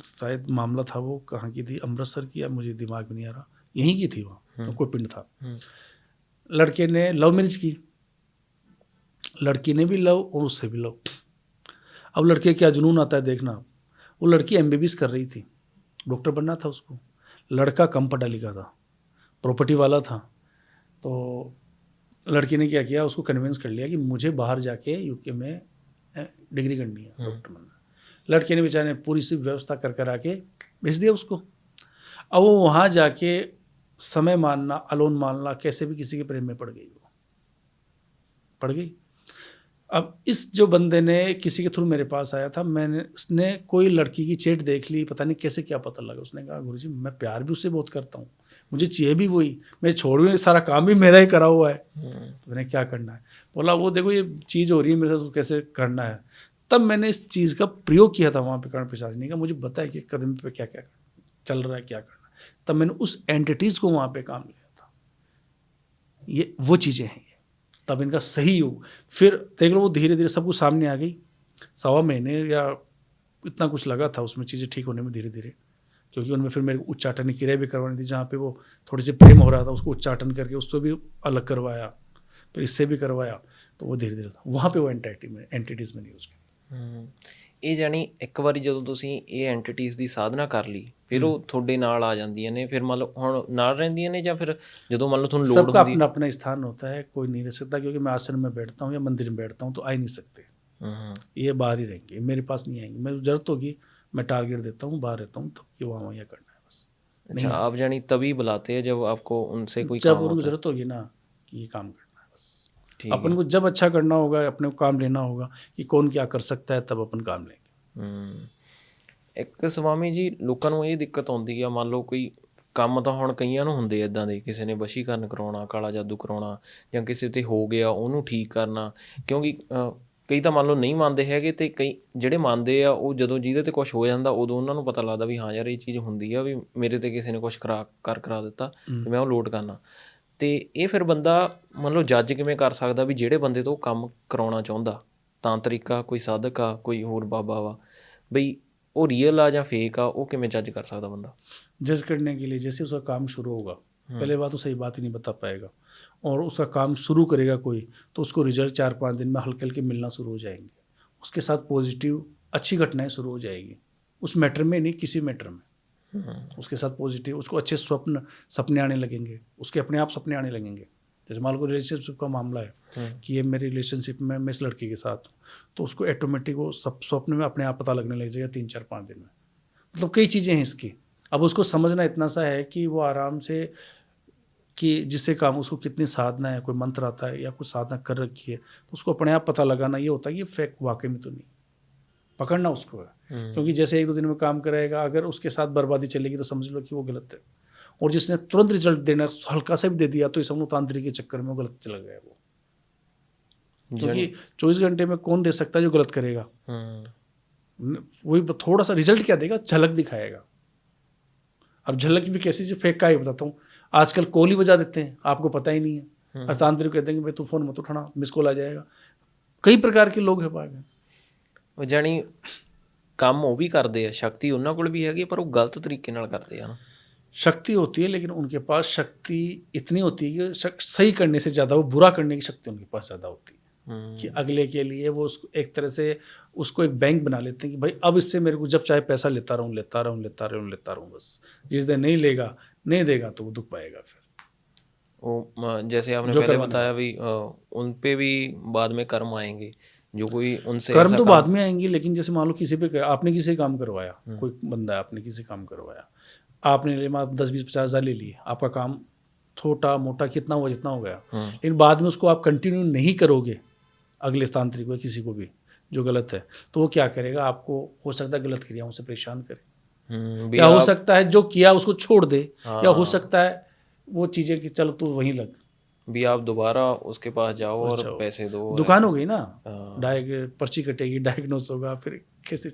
शायद मामला था, वो कहाँ की थी, अमृतसर की, या मुझे दिमाग में नहीं आ रहा, यहीं की थी वहाँ, तो कोई पिंड था। लड़के ने लव मैरिज की, लड़की ने भी लव और उससे भी लव। अब लड़के क्या जुनून आता है देखना, वो लड़की एमबीबीएस कर रही थी, डॉक्टर बनना था उसको, लड़का कम पढ़ा लिखा था, प्रॉपर्टी वाला था। तो लड़की ने क्या किया, उसको कन्विंस कर लिया कि मुझे बाहर जाके यूके में डिग्री करनी है, डॉक्टर बनना। लड़के ने बेचारे ने पूरी सी व्यवस्था कर आके भेज दिया उसको। अब वो वहाँ जाके समय मानना, अलोन मानना, कैसे भी किसी के प्रेम में पड़ गई, वो पड़ गई। अब इस जो बंदे ने किसी के थ्रू मेरे पास आया था, उसने कोई लड़की की चेट देख ली, पता नहीं कैसे क्या पता लगा, उसने कहा गुरुजी मैं प्यार भी उससे बहुत करता हूँ, मुझे चाहिए भी वही, मैं छोड़ भी, सारा काम भी मेरा ही करा हुआ है, तो मैंने क्या करना है। बोला वो देखो ये चीज़ हो रही है मेरे साथ, उसको कैसे करना है। तब मैंने इस चीज़ का प्रयोग किया था वहाँ पे कर्ण पिशाचनी का, मुझे बताया कि कदम पे क्या क्या चल रहा है, क्या करना है। तब मैंने उस एंटिटीज़ को वहाँ पे काम लिया था। ये वो चीज़ें हैं, तब इनका सही योग। फिर देख लो वो धीरे धीरे सब कुछ सामने आ गई, 1.25 महीने या इतना कुछ लगा था उसमें चीज़ें ठीक होने में धीरे धीरे, क्योंकि उनमें फिर मेरे को उच्चाटन की क्रिया भी करवानी थी, जहाँ पे वो थोड़ी सी प्रेम हो रहा था उसको उच्चाटन करके उससे भी अलग करवाया, फिर इससे भी करवाया, तो वो धीरे धीरे था वहाँ पे वो एंटिटीज़ में नहीं यूज़ की। ਇਹ ਜਾਣੀ ਇੱਕ ਵਾਰੀ ਜਦੋਂ ਤੁਸੀਂ ਇਹ ਐਂਟੀਟੀਜ਼ ਦੀ ਸਾਧਨਾ ਕਰ ਲਈ, ਫਿਰ ਉਹ ਤੁਹਾਡੇ ਨਾਲ ਆ ਜਾਂਦੀਆਂ ਨੇ, ਫਿਰ ਮੰਨ ਲਓ ਹੁਣ ਨਾਲ ਰਹਿੰਦੀਆਂ ਨੇ, ਜਾਂ ਫਿਰ ਜਦੋਂ ਮੰਨ ਲਓ ਤੁਹਾਨੂੰ ਲੋੜ सबका ਹੁੰਦੀ। अपना अपना स्थान होता है, कोई नहीं रह सकता, क्योंकि मैं आश्रम में बैठता हूँ या मंदिर में बैठता हूँ तो आ ही नहीं सकते, ये बाहर ही रहेंगे, मेरे पास नहीं आएंगे। मैं जरूरत होगी मैं टारगेट देता हूँ, बाहर रहता हूँ, तो कि वहाँ वहाँ करना है बस। अच्छा, आप जानी तभी बुलाते हैं जब आपको उनसे कोई जब काम उनको होता है। जरूरत होगी ना कि ये काम करना है बस, ठीक अपन है। को जब अच्छा करना होगा, अपने को काम लेना होगा कि कौन क्या कर सकता है, तब अपन काम लेंगे। ਇੱਕ ਸਵਾਮੀ ਜੀ ਲੋਕਾਂ ਨੂੰ ਇਹ ਦਿੱਕਤ ਆਉਂਦੀ ਆ, ਮੰਨ ਲਓ ਕੋਈ ਕੰਮ ਤਾਂ ਹੁਣ ਕਈਆਂ ਨੂੰ ਹੁੰਦੇ ਇੱਦਾਂ ਦੇ, ਕਿਸੇ ਨੇ ਵਸ਼ੀਕਰਨ ਕਰਾਉਣਾ, ਕਾਲਾ ਜਾਦੂ ਕਰਾਉਣਾ, ਜਾਂ ਕਿਸੇ ਤੇ ਹੋ ਗਿਆ ਉਹਨੂੰ ਠੀਕ ਕਰਨਾ, ਕਿਉਂਕਿ ਕਈ ਤਾਂ ਮੰਨ ਲਓ ਨਹੀਂ ਮੰਨਦੇ ਹੈਗੇ, ਤੇ ਕਈ ਜਿਹੜੇ ਮੰਨਦੇ ਆ ਉਹ ਜਦੋਂ ਜਿਹਦੇ ਤੇ ਕੁਝ ਹੋ ਜਾਂਦਾ ਉਦੋਂ ਉਹਨਾਂ ਨੂੰ ਪਤਾ ਲੱਗਦਾ ਵੀ ਹਾਂ ਯਾਰ ਇਹ ਚੀਜ਼ ਹੁੰਦੀ ਆ, ਵੀ ਮੇਰੇ ਤੇ ਕਿਸੇ ਨੇ ਕੁਝ ਕਰਾ ਦਿੱਤਾ ਤੇ ਮੈਂ ਉਹ ਲੋਟ ਕਰਨਾ। ਤੇ ਇਹ ਫਿਰ ਬੰਦਾ ਮੰਨ ਲਓ ਜੱਜ ਕਿਵੇਂ ਕਰ ਸਕਦਾ ਵੀ ਜਿਹੜੇ ਬੰਦੇ ਤੋਂ ਉਹ ਕੰਮ ਕਰਾਉਣਾ ਚਾਹੁੰਦਾ, ਤਾਂਤਰਿਕ ਆ, ਕੋਈ ਸਾਧਕ ਆ, ਕੋਈ ਹੋਰ ਬਾਬਾ ਵਾ, ਬਈ ਉਹ ਰੀਅਲ ਆ ਜਾਂ फेक आ, वो किमें जज कर सकता बंदा। जज करने के लिए जैसे उसका काम शुरू होगा, पहले बात तो सही बात ही नहीं बता पाएगा, और उसका काम शुरू करेगा कोई तो उसको रिजल्ट 4-5 दिन में हल्के हल्के मिलना शुरू हो जाएंगे, उसके साथ पॉजिटिव अच्छी घटनाएं शुरू हो जाएगी, उस मैटर में नहीं किसी मैटर में उसके साथ पॉजिटिव, उसको अच्छे सपने आने लगेंगे, उसके अपने आप सपने आने लगेंगे। जैसे मान लो रिलेशनशिप का मामला है कि ये मेरी रिलेशनशिप में मैं इस लड़की के साथ हूँ, तो उसको ऑटोमेटिक वो सब स्वप्न में अपने आप पता लगने लग जाएगा 3-4-5 दिन में। मतलब कई चीज़ें हैं इसकी। अब उसको समझना इतना सा है कि वो आराम से, कि जिससे काम उसको कितनी साधना है, कोई मंत्र आता है या कुछ साधना कर रखी है, तो उसको अपने आप पता लगाना ये होता है कि फेक वाकई में तो नहीं, पकड़ना उसको है। क्योंकि जैसे 1-2 दिन में काम कराएगा, अगर उसके साथ बर्बादी चलेगी तो समझ लो कि वो गलत है, और जिसने तुरंत रिजल्ट देना हल्का सा भी दे दिया तो ये समझो तांत्रिक के चक्कर में वो गलत चला गया वो, क्योंकि 24 घंटे में कौन दे सकता है जो गलत करेगा। वही थोड़ा सा रिजल्ट क्या देगा, झलक दिखाएगा। अब झलक भी कैसी चीज, फेक का ही बताता हूँ, आजकल कॉल ही बजा देते हैं, आपको पता ही नहीं है, और तांत्रिक कहते हैं कि भाई तू फोन मत उठाना, मिस कॉल आ जाएगा। कई प्रकार के लोग है बाग, ਜਾਣੀ ਕੰਮ ਉਹ ਵੀ ਕਰਦੇ ਆ, ਸ਼ਕਤੀ ਉਹਨਾਂ ਕੋਲ ਵੀ ਹੈਗੀ, ਪਰ ਉਹ ਗਲਤ ਤਰੀਕੇ ਨਾਲ ਕਰਦੇ ਆ ਨਾ। शक्ति होती है, लेकिन उनके पास शक्ति इतनी होती है कि सही करने से ज़्यादा वो बुरा करने की शक्ति उनके पास ज़्यादा होती है, कि अगले के लिए वो उसको एक तरह से उसको एक बैंक बना लेते हैं कि भाई अब इससे मेरे को जब चाहे पैसा लेता रहूँ बस, जिस दिन नहीं देगा तो वो दुख पाएगा फिर। वो जैसे आपने पहले बताया भी उन पे भी बाद में कर्म आएंगे, जो कोई उनसे कर्म तो बाद में आएंगे, लेकिन जैसे मान लो किसी पे आपने किसी काम करवाया, कोई बंदा है आपने किसी काम करवाया, आपने 10-20-50 हज़ार ले लिए, आपका काम छोटा मोटा कितना हुआ जितना हो गया, लेकिन बाद में उसको आप कंटिन्यू नहीं करोगे अगले तांत्रिक को किसी को भी जो गलत है, तो वो क्या करेगा, आपको हो सकता है गलत क्रियाओं से परेशान करे, या हो सकता है जो किया उसको छोड़ दे, या हो सकता है वो चीज़ें कि चलो तू वहीं लग, भी आप दोबारा उसके पास जाओ और जाओ। पैसे दो और दुकान ऐसे। हो गई ना, हाँ। पर्ची कटेगी, डायग्नोस होगा, फिर कैसे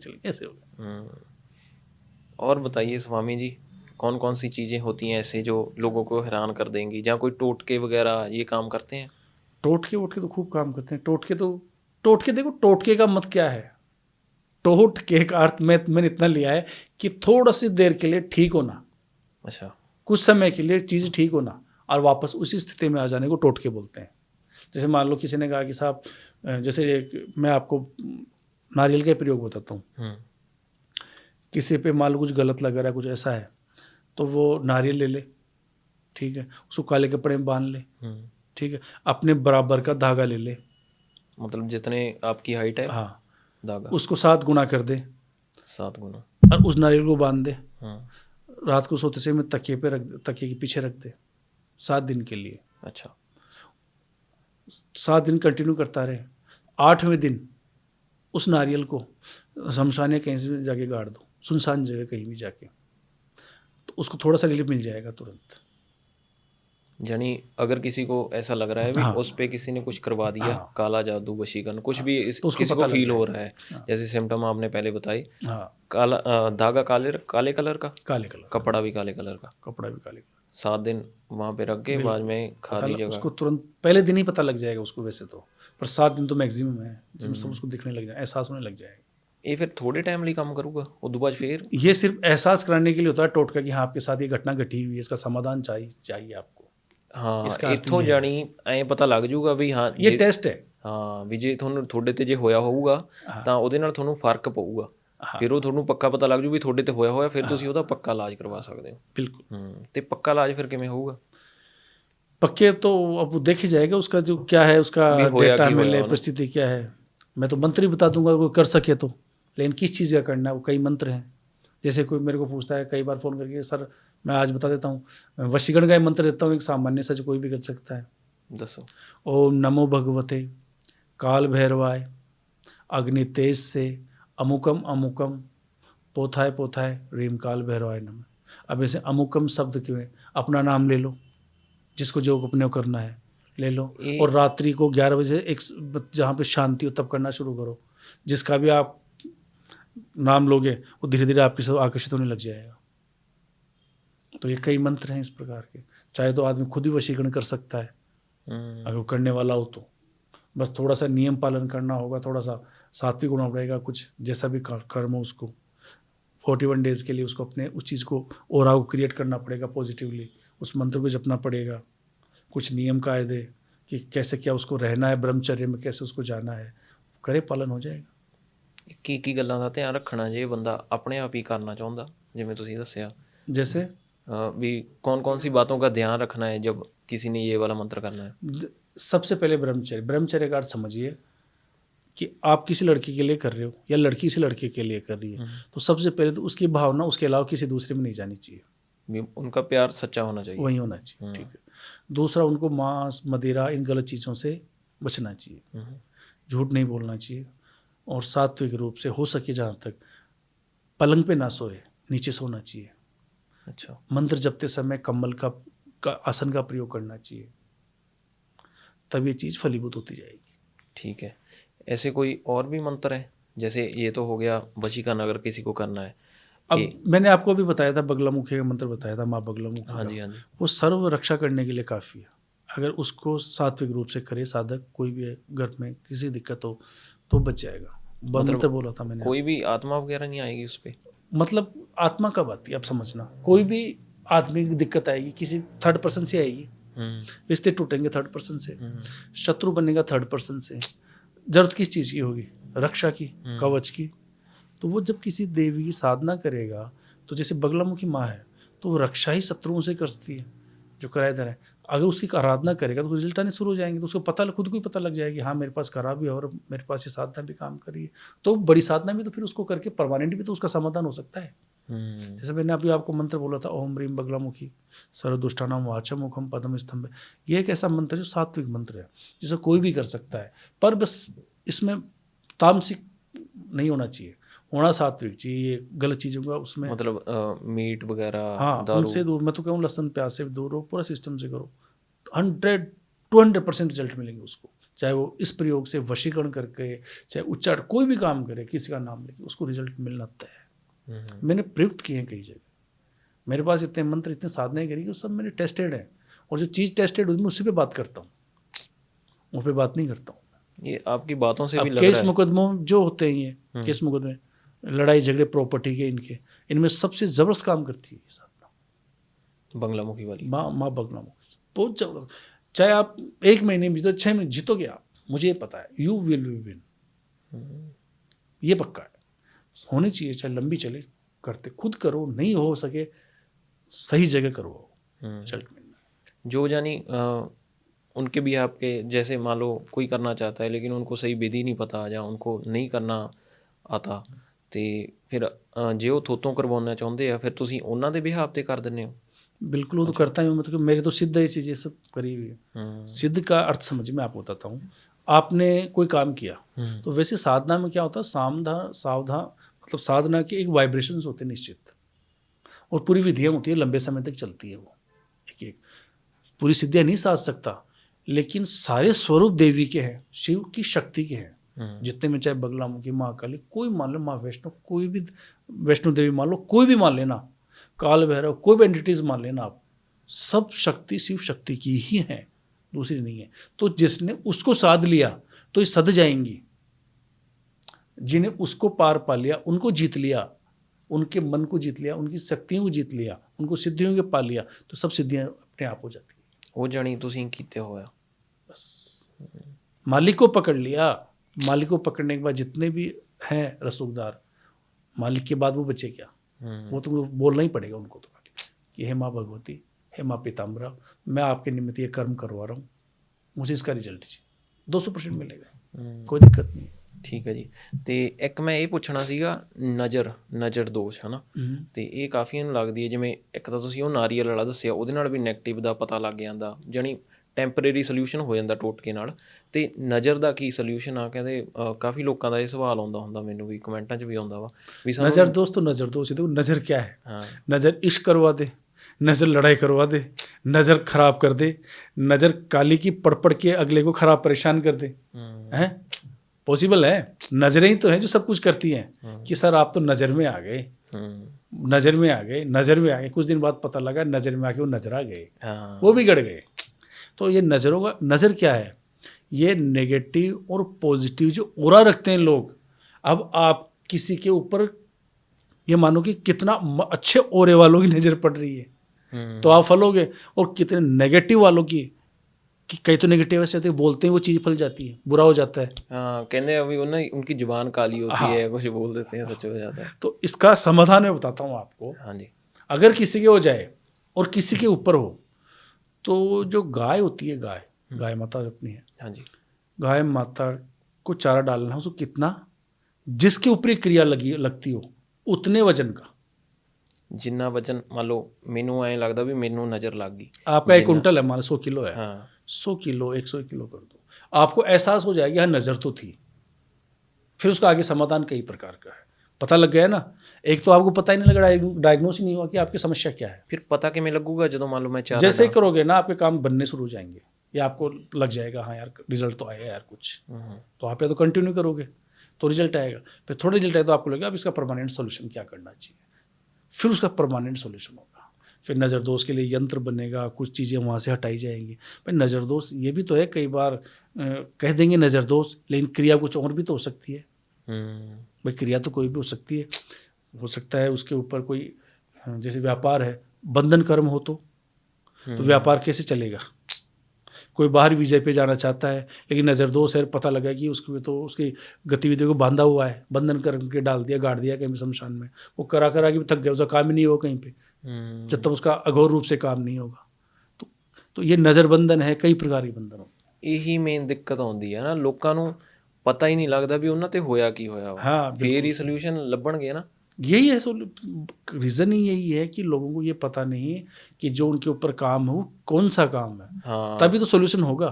होगा। और बताइए स्वामी जी, कौन कौन सी चीज़ें होती हैं ऐसे जो लोगों को हैरान कर देंगी, जहाँ कोई टोटके वगैरह ये काम करते हैं? टोटके वोटके तो खूब काम करते हैं। टोटके देखो, टोटके का मत क्या है। टोटके का अर्थ मैंने इतना लिया है कि थोड़ा सी देर के लिए ठीक होना, अच्छा। कुछ समय के लिए चीज़ ठीक होना और वापस उसी स्थिति में आ जाने को टोटके बोलते हैं। जैसे मान लो किसी ने कहा कि साहब, मैं आपको नारियल का प्रयोग बताता हूँ। किसी पे मान लो कुछ गलत लग रहा है, कुछ ऐसा है, तो वो नारियल ले ले, ठीक है, उसको काले कपड़े में बांध ले, ठीक है, अपने बराबर का धागा ले ले, मतलब जितने आपकी हाइट है, हाँ, धागा उसको 7 गुना कर दे 7 गुना। और उस नारियल को बांध दे, हाँ। रात को सोते समय तकिए के पीछे रख दे 7 दिन के लिए। अच्छा। 7 दिन कंटिन्यू करता रहे। 8वें दिन उस नारियल को शमशान या कहीं से भी जाके गाड़ दो, सुनसान जगह कहीं भी जाके, तो उसको थोड़ा सा रिलीफ मिल जाएगा तुरंत। यानी अगर किसी को ऐसा लग रहा है भी हाँ, उस पे किसी ने कुछ करवा दिया, हाँ, काला जादू, वशीकरण, कुछ भी तो उसको किसी पता को लग फील हो जाएगा। रहा है, हाँ, जैसे सिम्टम आपने पहले बताई, हाँ, काला धागा काले कलर का, काले कलर, कपड़ा भी काले कलर का, कपड़ा भी काले कलर, 7 दिन वहां पे रख के बाद में खाली जगह। उसको तुरंत पहले दिन ही पता लग जाएगा उसको वैसे तो, पर 7 दिन तो मैक्सिमम है जिसमें सब उसको दिखने लग जाए, एहसास होने लग जाएगा। ये फिर थोड़े टाइम लिए काम करूँगा और दोबारा फिर? ये सिर्फ एहसास कराने के लिए होता है टोटका कि हाँ आपके साथ ये घटना घटी हुई है, इसका समाधान चाहिए आपको। हाँ, इसका अर्थ इत्थों ये है। जानी ਐਂ ਪਤਾ ਲੱਗ ਜੂਗਾ ਵੀ ਹਾਂ ये टेस्ट है। ਹਾਂ ਵੀ ਜੇ ਤੁਹਾਨੂੰ ਤੁਹਾਡੇ ਤੇ ਜੇ ਹੋਇਆ ਹੋਊਗਾ ਤਾਂ ਉਹਦੇ ਨਾਲ ਤੁਹਾਨੂੰ ਫਰਕ ਪਊਗਾ, ਫਿਰ ਉਹ ਤੁਹਾਨੂੰ ਪੱਕਾ ਪਤਾ ਲੱਗ ਜੂ ਵੀ ਤੁਹਾਡੇ ਤੇ ਹੋਇਆ ਫਿਰ ਤੁਸੀਂ ਉਹਦਾ ਪੱਕਾ ਇਲਾਜ ਕਰਵਾ ਸਕਦੇ ਹੋ। बिल्कुल। ਤੇ ਪੱਕਾ ਇਲਾਜ ਫਿਰ ਕਿਵੇਂ ਹੋਊਗਾ? पक्के तो अब वो देख ही जाएगा उसका जो क्या है, उसका भी होया डेटा कि मिले, होया ना। परिस्थिति क्या है। मैं तो मंत्र ही बता दूंगा कोई कर सके तो, लेकिन किस चीज़ का करना है वो कई मंत्र हैं। जैसे कोई मेरे को पूछता है कई बार फ़ोन करके, सर मैं आज बता देता हूँ, वशीकरण का ही मंत्र देता हूँ, एक सामान्य सा जो कोई भी कर सकता है। ਦੱਸੋ। ओम नमो भगवते काल भैरवाय अग्नि तेज से अमुकम अमुकम पोथाय पोथाय रीम काल भैरवाय नमः। अब ऐसे अमुकम शब्द के अपना नाम ले लो, जिसको जो अपने को करना है ले लो, और रात्रि को 11 बजे एक जहाँ पे शांति हो तब करना शुरू करो। जिसका भी आप नाम लोगे वो धीरे धीरे आपकी सब आकर्षित होने लग जाएगा। तो ये कई मंत्र हैं इस प्रकार के। चाहे तो आदमी खुद ही वशीकरण कर सकता है अगर वो करने वाला हो तो, बस थोड़ा सा नियम पालन करना होगा, थोड़ा सा सात्विक होना पड़ेगा, कुछ जैसा भी कर्म हो उसको 41 डेज़ के लिए उसको अपने उस चीज़ को ओरा को क्रिएट करना पड़ेगा पॉजिटिवली, उस मंत्र को जपना पड़ेगा, कुछ नियम कायदे कि कैसे क्या उसको रहना है, ब्रह्मचर्य में कैसे उसको जाना है, करे पालन हो जाएगा। ਕੀ ਗੱਲਾਂ ਦਾ ਧਿਆਨ ਰੱਖਣਾ ਜੇ ਬੰਦਾ ਆਪਣੇ ਆਪ ਹੀ ਕਰਨਾ ਚਾਹੁੰਦਾ, ਜਿਵੇਂ ਤੁਸੀਂ ਦੱਸਿਆ? जैसे भी कौन सी बातों का ध्यान रखना है जब किसी ने ये वाला मंत्र करना है? सबसे पहले ब्रह्मचर्य का अर्थ समझिए कि आप किसी लड़की के लिए कर रहे हो या लड़की किसी लड़के के लिए कर रही है, तो सबसे पहले तो उसकी भावना उसके अलावा किसी दूसरे में नहीं जानी चाहिए, भी उनका प्यार सच्चा होना चाहिए, वही होना चाहिए। ठीक है। दूसरा, उनको मांस मदिरा इन गलत चीज़ों से बचना चाहिए, झूठ नहीं बोलना चाहिए, और सात्विक रूप से हो सके जहाँ तक पलंग पे ना सोए, नीचे सोना चाहिए। अच्छा। मंत्र जपते समय कम्बल का आसन का प्रयोग करना चाहिए, तब ये चीज़ फलीभूत होती जाएगी। ठीक है। ऐसे कोई और भी मंत्र हैं? जैसे ये तो हो गया वशीकरण अगर किसी को करना है। अब मैंने आपको भी बताया था बगलामुखी का मंत्र बताया था, माँ बगलामुखी। हाँ जी, हाँ जी। वो सर्व रक्षा करने के लिए काफ़ी है। अगर उसको सात्विक रूप से करे साधक, कोई भी घर में किसी दिक्कत हो तो बच जाएगा। मंत्र बोला था मैंने। कोई भी आत्मा वगैरह नहीं आएगी उस पर? मतलब आत्मा कब आती है आप समझना, कोई भी आदमी की दिक्कत आएगी किसी थर्ड पर्सन से आएगी, रिश्ते टूटेंगे थर्ड पर्सन से, शत्रु बनेगा थर्ड पर्सन से। जरूरत किस चीज़ की होगी? रक्षा की, कवच की। तो वो जब किसी देवी की साधना करेगा, तो जैसे बगलामुखी माँ है तो वो रक्षा ही शत्रुओं से करती है जो किराएदार है। अगर उसकी आराधना करेगा तो रिजल्ट आने शुरू हो जाएंगे, तो उसको पता खुद को ही पता लग जाएगी, हाँ मेरे पास करा भी है और मेरे पास ये साधना भी काम कर रही है। तो बड़ी साधना भी तो फिर उसको करके परमानेंट भी तो उसका समाधान हो सकता है। जैसे मैंने अभी आपको मंत्र बोला था, ओम ह्रीम बगलामुखी सर्वदुष्टानाम वाचम मुखम पदम स्तंभ। ये एक ऐसा मंत्र है जो सात्विक मंत्र है, जिसे कोई भी कर सकता है, पर बस इसमें तामसिक नहीं होना चाहिए, होना सात्विक चाहिए। ये गलत चीज़ों का उसमें मतलब मीट वगैरह, हाँ दारू, उनसे दूर। मैं तो कहूँ लहसुन प्याज से दूर हो, पूरा सिस्टम से करो। 100 200% रिजल्ट मिलेंगे उसको, चाहे वो इस प्रयोग से वशीकरण करके, चाहे उच्चारण, कोई भी काम करे, किसी का नाम लेके, उसको रिजल्ट मिलना तय है। मैंने प्रयुक्त किए हैं कई जगह, मेरे पास इतने मंत्र, इतने साधनाएं करी कि सब मैंने टेस्टेड है, और जो चीज़ टेस्टेड हुई मैं उसी पे बात करता हूँ, उस पर बात नहीं करता हूँ। ये आपकी बातों से भी लग केस रहा है। मुकदमों जो होते हैं, ये केस मुकदमे, लड़ाई झगड़े प्रॉपर्टी के, इनमें सबसे जबरदस्त काम करती है ये साधना, बंगलामुखी वाली। माँ बगलामुखी बहुत जबरदस्त। चाहे आप 1 महीने में जीतो, 6 महीने जीतोगे आप, मुझे ये पता है, यू विल विन, ये पक्का है। होनी चाहिए, चाहे लंबी चले, करते खुद करो, नहीं हो सके सही जगह करो, रिजल्ट मिलना। जो जानी उनके भी आपके जैसे मान लो कोई करना चाहता है लेकिन उनको सही विधि नहीं पता या उनको नहीं करना आता, ਤੇ ਫਿਰ ਜੇ ਉਹ ਥੋਤੋਂ ਕਰਵਾਉਣਾ ਚਾਹੁੰਦੇ ਆ ਫਿਰ ਤੁਸੀਂ ਉਹਨਾਂ ਦੇ ਬਿਹਾਫ ਤੇ ਕਰ ਦਿੰਦੇ ਹੋ? बिल्कुल, वो तो करता ही हूँ, मतलब मेरे तो सिद्ध है, ये चीज़ें सब करी हुई है। सिद्ध का अर्थ समझिए, मैं आपको बताता हूँ। आपने कोई काम किया, तो वैसे साधना में क्या होता है, सावधान मतलब साधना के एक वाइब्रेशंस होते हैं निश्चित, और पूरी विधियाँ होती है, लंबे समय तक चलती है वो, एक एक पूरी सिद्धियाँ नहीं साध सकता, लेकिन सारे स्वरूप देवी के हैं, शिव की शक्ति के हैं, जितने में, चाहे बगलामुखी, महाकाली, कोई मान लो, माँ वैष्णो, कोई भी वैष्णो देवी मान लो, कोई भी मान लेना, काल भैरव, कोई भी एंटिटीज मान लेना आप, सब शक्ति शिव शक्ति की ही है, दूसरी नहीं है। तो जिसने उसको साध लिया तो ये सद जाएंगी, जिन्हें उसको पार पा लिया, उनको जीत लिया, उनके मन को जीत लिया, उनकी शक्तियों को जीत लिया, उनको सिद्धियों के पा लिया, तो सब सिद्धियां अपने आप हो जाती है। ਉਹ ਜਾਣੀ ਤੁਸੀਂ ਕੀਤੇ ਹੋਇਆ बस मालिक को पकड़ लिया, मालिक को पकड़ने के बाद जितने भी हैं रसूखदार, मालिक के बाद वो बचे क्या, वो तो बोलना ही पड़ेगा उनको तो, कि हे माँ भगवती, हे माँ पीताम्बरा, मैं आपके निमित्त ये कर्म करवा रहा हूँ, मुझे इसका रिजल्ट चाहिए, 200% मिलेगा, कोई दिक्कत नहीं। ਠੀਕ ਹੈ ਜੀ। ਤੇ ਇੱਕ ਮੈਂ ਇਹ ਪੁੱਛਣਾ ਸੀਗਾ, ਨਜ਼ਰ ਦੋਸ਼ ਹੈ ਨਾ, ਤੇ ਇਹ ਕਾਫੀਆਂ ਨੂੰ ਲੱਗਦੀ ਹੈ, ਜਿਵੇਂ ਇੱਕ ਤਾਂ ਤੁਸੀਂ ਉਹ ਨਾਰੀਅਲ ਵਾਲਾ ਦੱਸਿਆ, ਉਹਦੇ ਨਾਲ ਵੀ ਨੈਗੇਟਿਵ ਦਾ ਪਤਾ ਲੱਗ ਜਾਂਦਾ, ਜਾਣੀ ਟੈਂਪਰੇਰੀ ਸੋਲਿਊਸ਼ਨ ਹੋ ਜਾਂਦਾ ਟੋਟਕੇ ਨਾਲ। ਤੇ ਨਜ਼ਰ ਦਾ ਕੀ ਸੋਲਿਊਸ਼ਨ ਆ? ਕਹਿੰਦੇ ਕਾਫੀ ਲੋਕਾਂ ਦਾ ਇਹ ਸਵਾਲ ਆਉਂਦਾ ਹੁੰਦਾ, ਮੈਨੂੰ ਵੀ ਕਮੈਂਟਾਂ 'ਚ ਵੀ ਆਉਂਦਾ ਵਾ ਵੀ ਸਾਨੂੰ नज़र दोस्त तो नज़र दोस्त, देखो नज़र क्या है, हाँ। नज़र इश्क करवा दे, नज़र लड़ाई करवा दे, नज़र खराब कर दे, नज़र काली की पढ़ के अगले को खराब परेशान कर दे, हैं? पॉसिबल है, नज़रें ही तो हैं जो सब कुछ करती हैं, कि सर आप तो नज़र में आ गए, नज़र में आ गए, कुछ दिन बाद पता लगा नज़र में आके वो नजर आ गए, वो भी गड़ गए। तो ये नज़रों का, नज़र क्या है, ये नेगेटिव और पॉजिटिव जो ऑरा रखते हैं लोग। अब आप किसी के ऊपर ये मानो कि कितना अच्छे ऑरे वालों की नज़र पड़ रही है, तो आप फलोगे, और कितने नेगेटिव वालों की, कि कई तो नेगेटिव ऐसे होते हैं, बोलते हैं वो चीज़ फल जाती है, बुरा हो जाता है। हाँ, कहते हैं अभी उनकी जुबान काली होती है, कुछ बोल देते हैं, सच हो जाता है। तो इसका समाधान मैं बताता हूँ आपको। हाँ जी। अगर किसी के हो जाए और किसी के ऊपर हो, तो जो गाय होती है, गाय माता अपनी है, हाँ जी, गाय माता को चारा डालना, उसको कितना, जिसके ऊपर क्रिया लगती हो उतने वजन का, जिन्ना वजन, मान लो मैनू ऐ लगता भी मैनू नज़र लग गई, आपका 1 कुंटल है, मान लो 100 किलो है, हाँ, 100 किलो 100 किलो कर दो, आपको एहसास हो जाएगा, हाँ नज़र तो थी। फिर उसका आगे समाधान कई प्रकार का है, पता लग गया ना। एक तो आपको पता ही नहीं लगा, डायग्नोस ही नहीं हुआ कि आपकी समस्या क्या है। फिर पता किमें लगूगा जो मान लो मैं चाह जैसे ही करोगे ना, आपके काम बनने शुरू हो जाएंगे, या आपको लग जाएगा हाँ यार रिजल्ट तो आया यार कुछ, तो आप या तो कंटिन्यू करोगे तो रिजल्ट आएगा, फिर थोड़ा रिजल्ट आए तो आपको लगेगा अब इसका परमानेंट सोल्यूशन क्या करना चाहिए, फिर उसका परमानेंट सोल्यूशन होगा। फिर नज़र दोष के लिए यंत्र बनेगा, कुछ चीज़ें वहाँ से हटाई जाएंगी। भाई नज़र दोष ये भी तो है, कई बार कह देंगे नज़र दोष, लेकिन क्रिया कुछ और भी तो हो सकती है। भाई क्रिया तो कोई भी हो सकती है, हो सकता है उसके ऊपर कोई, जैसे व्यापार है, बंधन कर्म हो तो व्यापार कैसे चलेगा। कोई बाहर विजय पे जाना चाहता है, लेकिन नज़र दोष है, पता लगा कि उसकी तो उसकी गतिविधियों को बांधा हुआ है, बंधन करके डाल दिया, गाड़ दिया कहीं शमशान में, वो करा के भी थक गया, उसका काम ही नहीं होगा कहीं पे, जब तक उसका अघोर रूप से काम नहीं होगा। तो ये नज़र बंधन है, कई प्रकार के बंधन होते हैं। यही मेन दिक्कत आती है ना, लोगों को पता ही नहीं लगता भी उन्होंने होया की होया। हाँ, फिर ही सोल्यूशन लभणगे ना। यही है रीज़न ही यही है कि लोगों को ये पता नहीं कि जो उनके ऊपर काम है वो कौन सा काम है। हाँ। तभी तो सोल्यूशन होगा,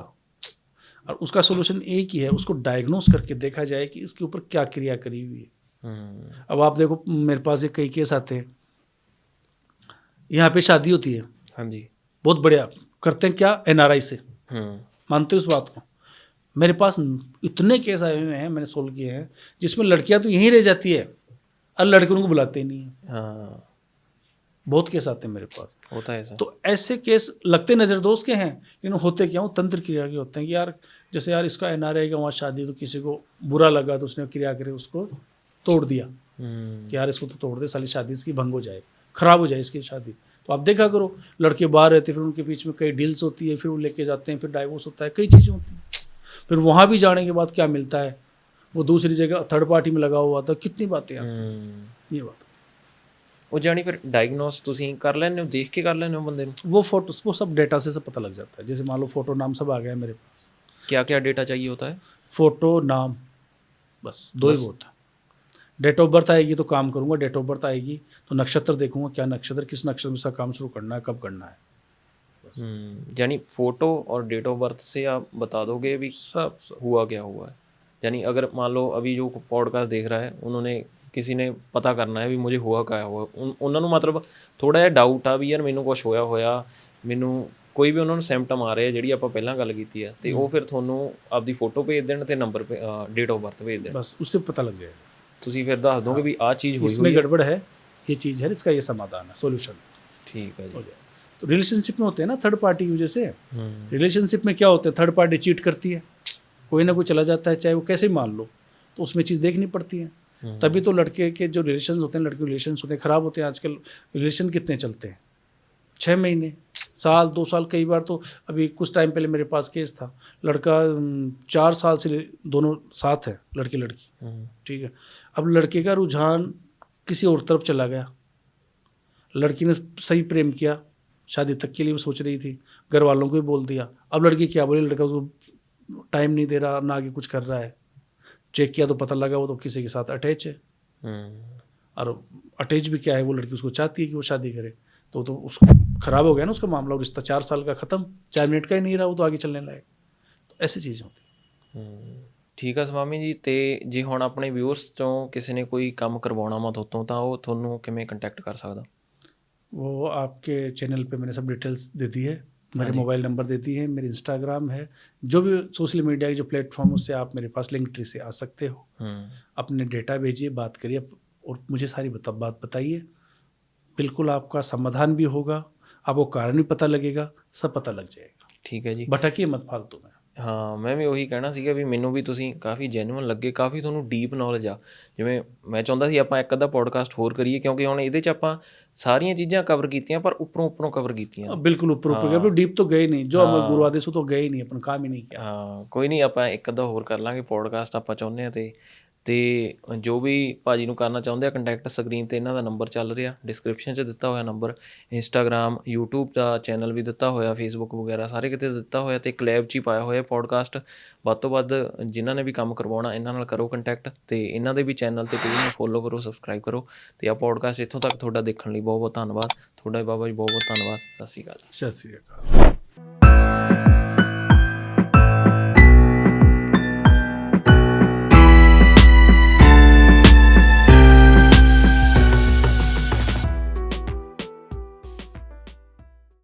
और उसका सोल्यूशन एक ही है, उसको डायग्नोस करके देखा जाए कि इसके ऊपर क्या क्रिया करी हुई है। अब आप देखो, मेरे पास ये कई केस आते हैं, यहाँ पे शादी होती है, हाँ जी, बहुत बढ़िया करते हैं, क्या NRI से मानते हो उस बात को? मेरे पास इतने केस आए हुए हैं, मैंने सोल्व किए हैं, जिसमें लड़कियां तो यहीं रह जाती है और लड़के उनको बुलाते ही नहीं है। हाँ, बहुत केस आते हैं मेरे पास। होता है ऐसा। तो ऐसे केस लगते नज़रदोज के हैं, लेकिन होते क्या हो, तंत्र क्रिया के होते हैं कि यार जैसे यार इसका एनआरआई का वहाँ शादी, तो किसी को बुरा लगा तो उसने क्रिया करे उसको तोड़ दिया कि यार इसको तो तोड़ दे, साली शादी इसकी भंग हो जाए, खराब हो जाए इसकी शादी। तो आप देखा करो, लड़के बाहर रहते फिर उनके बीच में कई डील्स होती है, फिर वो लेके जाते हैं, फिर डाइवोर्स होता है, कई चीज़ें होती हैं। फिर वहाँ भी जाने के बाद क्या मिलता है, वो दूसरी जगह थर्ड पार्टी में लगा हुआ था, कितनी बातें आती हैं, ये बात। ਉਹ ਜਾਣੀ ਫਿਰ ਡਾਇਗਨੋਸ ਤੁਸੀਂ ਕਰ ਲੈਂਦੇ ਹੋ, ਦੇਖ ਕੇ ਕਰ ਲੈਂਦੇ ਹੋ ਬੰਦੇ ਨੂੰ? वो फोटो वो सब डेटा से सब पता लग जाता है। जैसे मान लो फोटो नाम सब आ गया है मेरे पास, क्या क्या डेटा चाहिए होता है? फोटो नाम, बस दो ही बहुत है। डेट ऑफ बर्थ आएगी तो काम करूंगा, डेट ऑफ बर्थ आएगी तो नक्षत्र देखूंगा, क्या नक्षत्र, किस नक्षत्र में सा काम शुरू करना है, कब करना है, यानी फोटो और डेट ऑफ बर्थ से आप बता दोगे भी सब हुआ क्या हुआ है। यानी अगर मान लो अभी जो पॉडकास्ट देख रहा है, उन्होंने किसी ने पता करना है भी मुझे हुआ क्या हुआ, ਉਹਨਾਂ ਨੂੰ ਮਤਲਬ ਥੋੜਾ ਜਿਹਾ ਡਾਊਟ ਆ ਵੀ ਯਾਰ ਮੈਨੂੰ ਕੁਝ ਹੋਇਆ ਮੈਨੂੰ ਕੋਈ ਵੀ ਉਹਨਾਂ ਨੂੰ ਸਿੰਪਟਮ ਆ ਰਹੇ ਆ ਜਿਹੜੀ ਆਪਾਂ ਪਹਿਲਾਂ ਗੱਲ ਕੀਤੀ ਆ, ਤੇ ਉਹ ਫਿਰ ਤੁਹਾਨੂੰ ਆਪਦੀ ਫੋਟੋ ਭੇਜ ਦੇਣ ਤੇ ਨੰਬਰ ਡੇਟ ਆਫ ਬਰਥ ਭੇਜ ਦੇਣ, बस उससे पता लग जाएगा। ਤੁਸੀਂ ਫਿਰ ਦੱਸ ਦੋਗੇ ਵੀ ਆਹ ਚੀਜ਼ ਹੋਈ इसमें ਹੋਈ ਹੈ। गड़बड़ है, ये चीज़ है, इसका ये समाधान है, सॉल्यूशन ठीक है हो जी। जाए। तो रिलेशनशिप में होते हैं ना थर्ड पार्टी की वजह से, रिलेशनशिप में क्या होता है, थर्ड पार्टी चीट करती है, कोई ना कोई चला जाता है, चाहे वो कैसे मान लो, तो उसमें चीज़ देखनी पड़ती है। तभी तो लड़के के जो रिलेशन होते हैं, लड़के के रिलेशन होते हैं, ख़राब होते हैं। आजकल रिलेशन कितने चलते हैं, 6 महीने, साल, 2 साल, कई बार तो अभी कुछ टाइम पहले मेरे पास केस था, लड़का 4 साल से दोनों साथ है, लड़के लड़की, ठीक है। अब लड़के का रुझान किसी और तरफ चला गया, लड़की ने सही प्रेम किया, शादी तक के लिए भी सोच रही थी, घर वालों को भी बोल दिया। अब लड़की क्या बोले, लड़का उसको टाइम नहीं दे रहा, ना आगे कुछ कर रहा है, चेक किया तो पता लगा वो तो किसी के साथ अटैच है। और अटैच भी क्या है, वो लड़की उसको चाहती है कि वो शादी करे, तो उसको ख़राब हो गया ना उसका मामला, रिश्ता 4 साल का ख़त्म, 4 मिनट का ही नहीं रहा वो, तो आगे चलने लायक। तो ऐसी चीज़ें होती। ਠੀਕ ਆ ਸਵਾਮੀ ਜੀ। ਤੇ ਜੇ ਹੁਣ ਆਪਣੇ ਵਿਊਅਰਸ ਚੋਂ ਕਿਸੇ ਨੇ ਕੋਈ ਕੰਮ ਕਰਵਾਉਣਾ ਵਾ ਤੁਹਾਤੋਂ, ਤਾਂ ਉਹ ਤੁਹਾਨੂੰ ਕਿਵੇਂ ਕੰਟੈਕਟ ਕਰ ਸਕਦਾ? वो आपके चैनल पे मैंने सब डिटेल्स दे दी है, मेरे मोबाइल नंबर दे दी है, मेरे इंस्टाग्राम है, जो भी सोशल मीडिया के जो प्लेटफॉर्म, उससे आप मेरे पास लिंक ट्री से आ सकते हो, अपने डेटा भेजिए, बात करिए और मुझे सारी बात बताइए। बिल्कुल आपका समाधान भी होगा, आपको कारण भी पता लगेगा, सब पता लग जाएगा। ठीक है जी। भटकिए मत फालतू में। ਹਾਂ, ਮੈਂ ਵੀ ਉਹੀ ਕਹਿਣਾ ਸੀਗਾ ਵੀ ਮੈਨੂੰ ਵੀ ਤੁਸੀਂ ਕਾਫੀ ਜੈਨੂਅਨ ਲੱਗੇ, ਕਾਫੀ ਤੁਹਾਨੂੰ ਡੀਪ ਨੌਲੇਜ ਆ। ਜਿਵੇਂ ਮੈਂ ਚਾਹੁੰਦਾ ਸੀ ਆਪਾਂ ਇੱਕ ਅੱਧਾ ਪੋਡਕਾਸਟ ਹੋਰ ਕਰੀਏ, ਕਿਉਂਕਿ ਹੁਣ ਇਹਦੇ 'ਚ ਆਪਾਂ ਸਾਰੀਆਂ ਚੀਜ਼ਾਂ ਕਵਰ ਕੀਤੀਆਂ, ਪਰ ਉੱਪਰੋਂ कवर ਕੀਤੀਆਂ। बिल्कुल ऊपर डीप तो गए नहीं, जो हम गुरु आदेश तो गए नहीं, अपन काम ही नहीं किया। ਹਾਂ, ਕੋਈ ਨਹੀਂ, ਆਪਾਂ ਇੱਕ ਅੱਧਾ ਹੋਰ ਕਰ ਲਾਂਗੇ ਪੋਡਕਾਸਟ, ਆਪਾਂ ਚਾਹੁੰਦੇ ਹਾਂ। ਤੇ ਜੋ ਵੀ ਭਾਜੀ ਨੂੰ ਕਰਨਾ ਚਾਹੁੰਦੇ ਆ ਕੰਟੈਕਟ, ਸਕਰੀਨ ਤੇ ਇਹਨਾਂ ਦਾ ਨੰਬਰ ਚੱਲ ਰਿਹਾ, ਡਿਸਕ੍ਰਿਪਸ਼ਨ 'ਚ ਦਿੱਤਾ ਹੋਇਆ ਨੰਬਰ, ਇੰਸਟਾਗ੍ਰਾਮ, YouTube ਦਾ ਚੈਨਲ ਵੀ ਦਿੱਤਾ ਹੋਇਆ, ਫੇਸਬੁੱਕ ਵਗੈਰਾ ਸਾਰੇ ਕਿਤੇ ਦਿੱਤਾ ਹੋਇਆ, ਤੇ ਕਲੈਬ 'ਚ ਹੀ ਪਾਇਆ ਹੋਇਆ ਪੋਡਕਾਸਟ। ਵੱਧ ਤੋਂ ਵੱਧ ਜਿਨ੍ਹਾਂ ਨੇ ਵੀ ਕੰਮ ਕਰਵਾਉਣਾ ਇਹਨਾਂ ਨਾਲ ਕਰੋ ਕੰਟੈਕਟ, ਤੇ ਇਹਨਾਂ ਦੇ ਵੀ ਚੈਨਲ ਤੇ ਪੇਜ ਨੂੰ ਫੋਲੋ ਕਰੋ, ਸਬਸਕ੍ਰਾਈਬ ਕਰੋ। ਤੇ ਆਹ ਪੋਡਕਾਸਟ ਇੱਥੋਂ ਤੱਕ ਤੁਹਾਡਾ ਦੇਖਣ ਲਈ ਬਹੁਤ ਬਹੁਤ ਧੰਨਵਾਦ ਤੁਹਾਡਾ, ਬਾਬਾ ਜੀ ਬਹੁਤ ਬਹੁਤ ਧੰਨਵਾਦ। ਸਤਿ ਸ਼੍ਰੀ ਅਕਾਲ। सत श्री अकाल।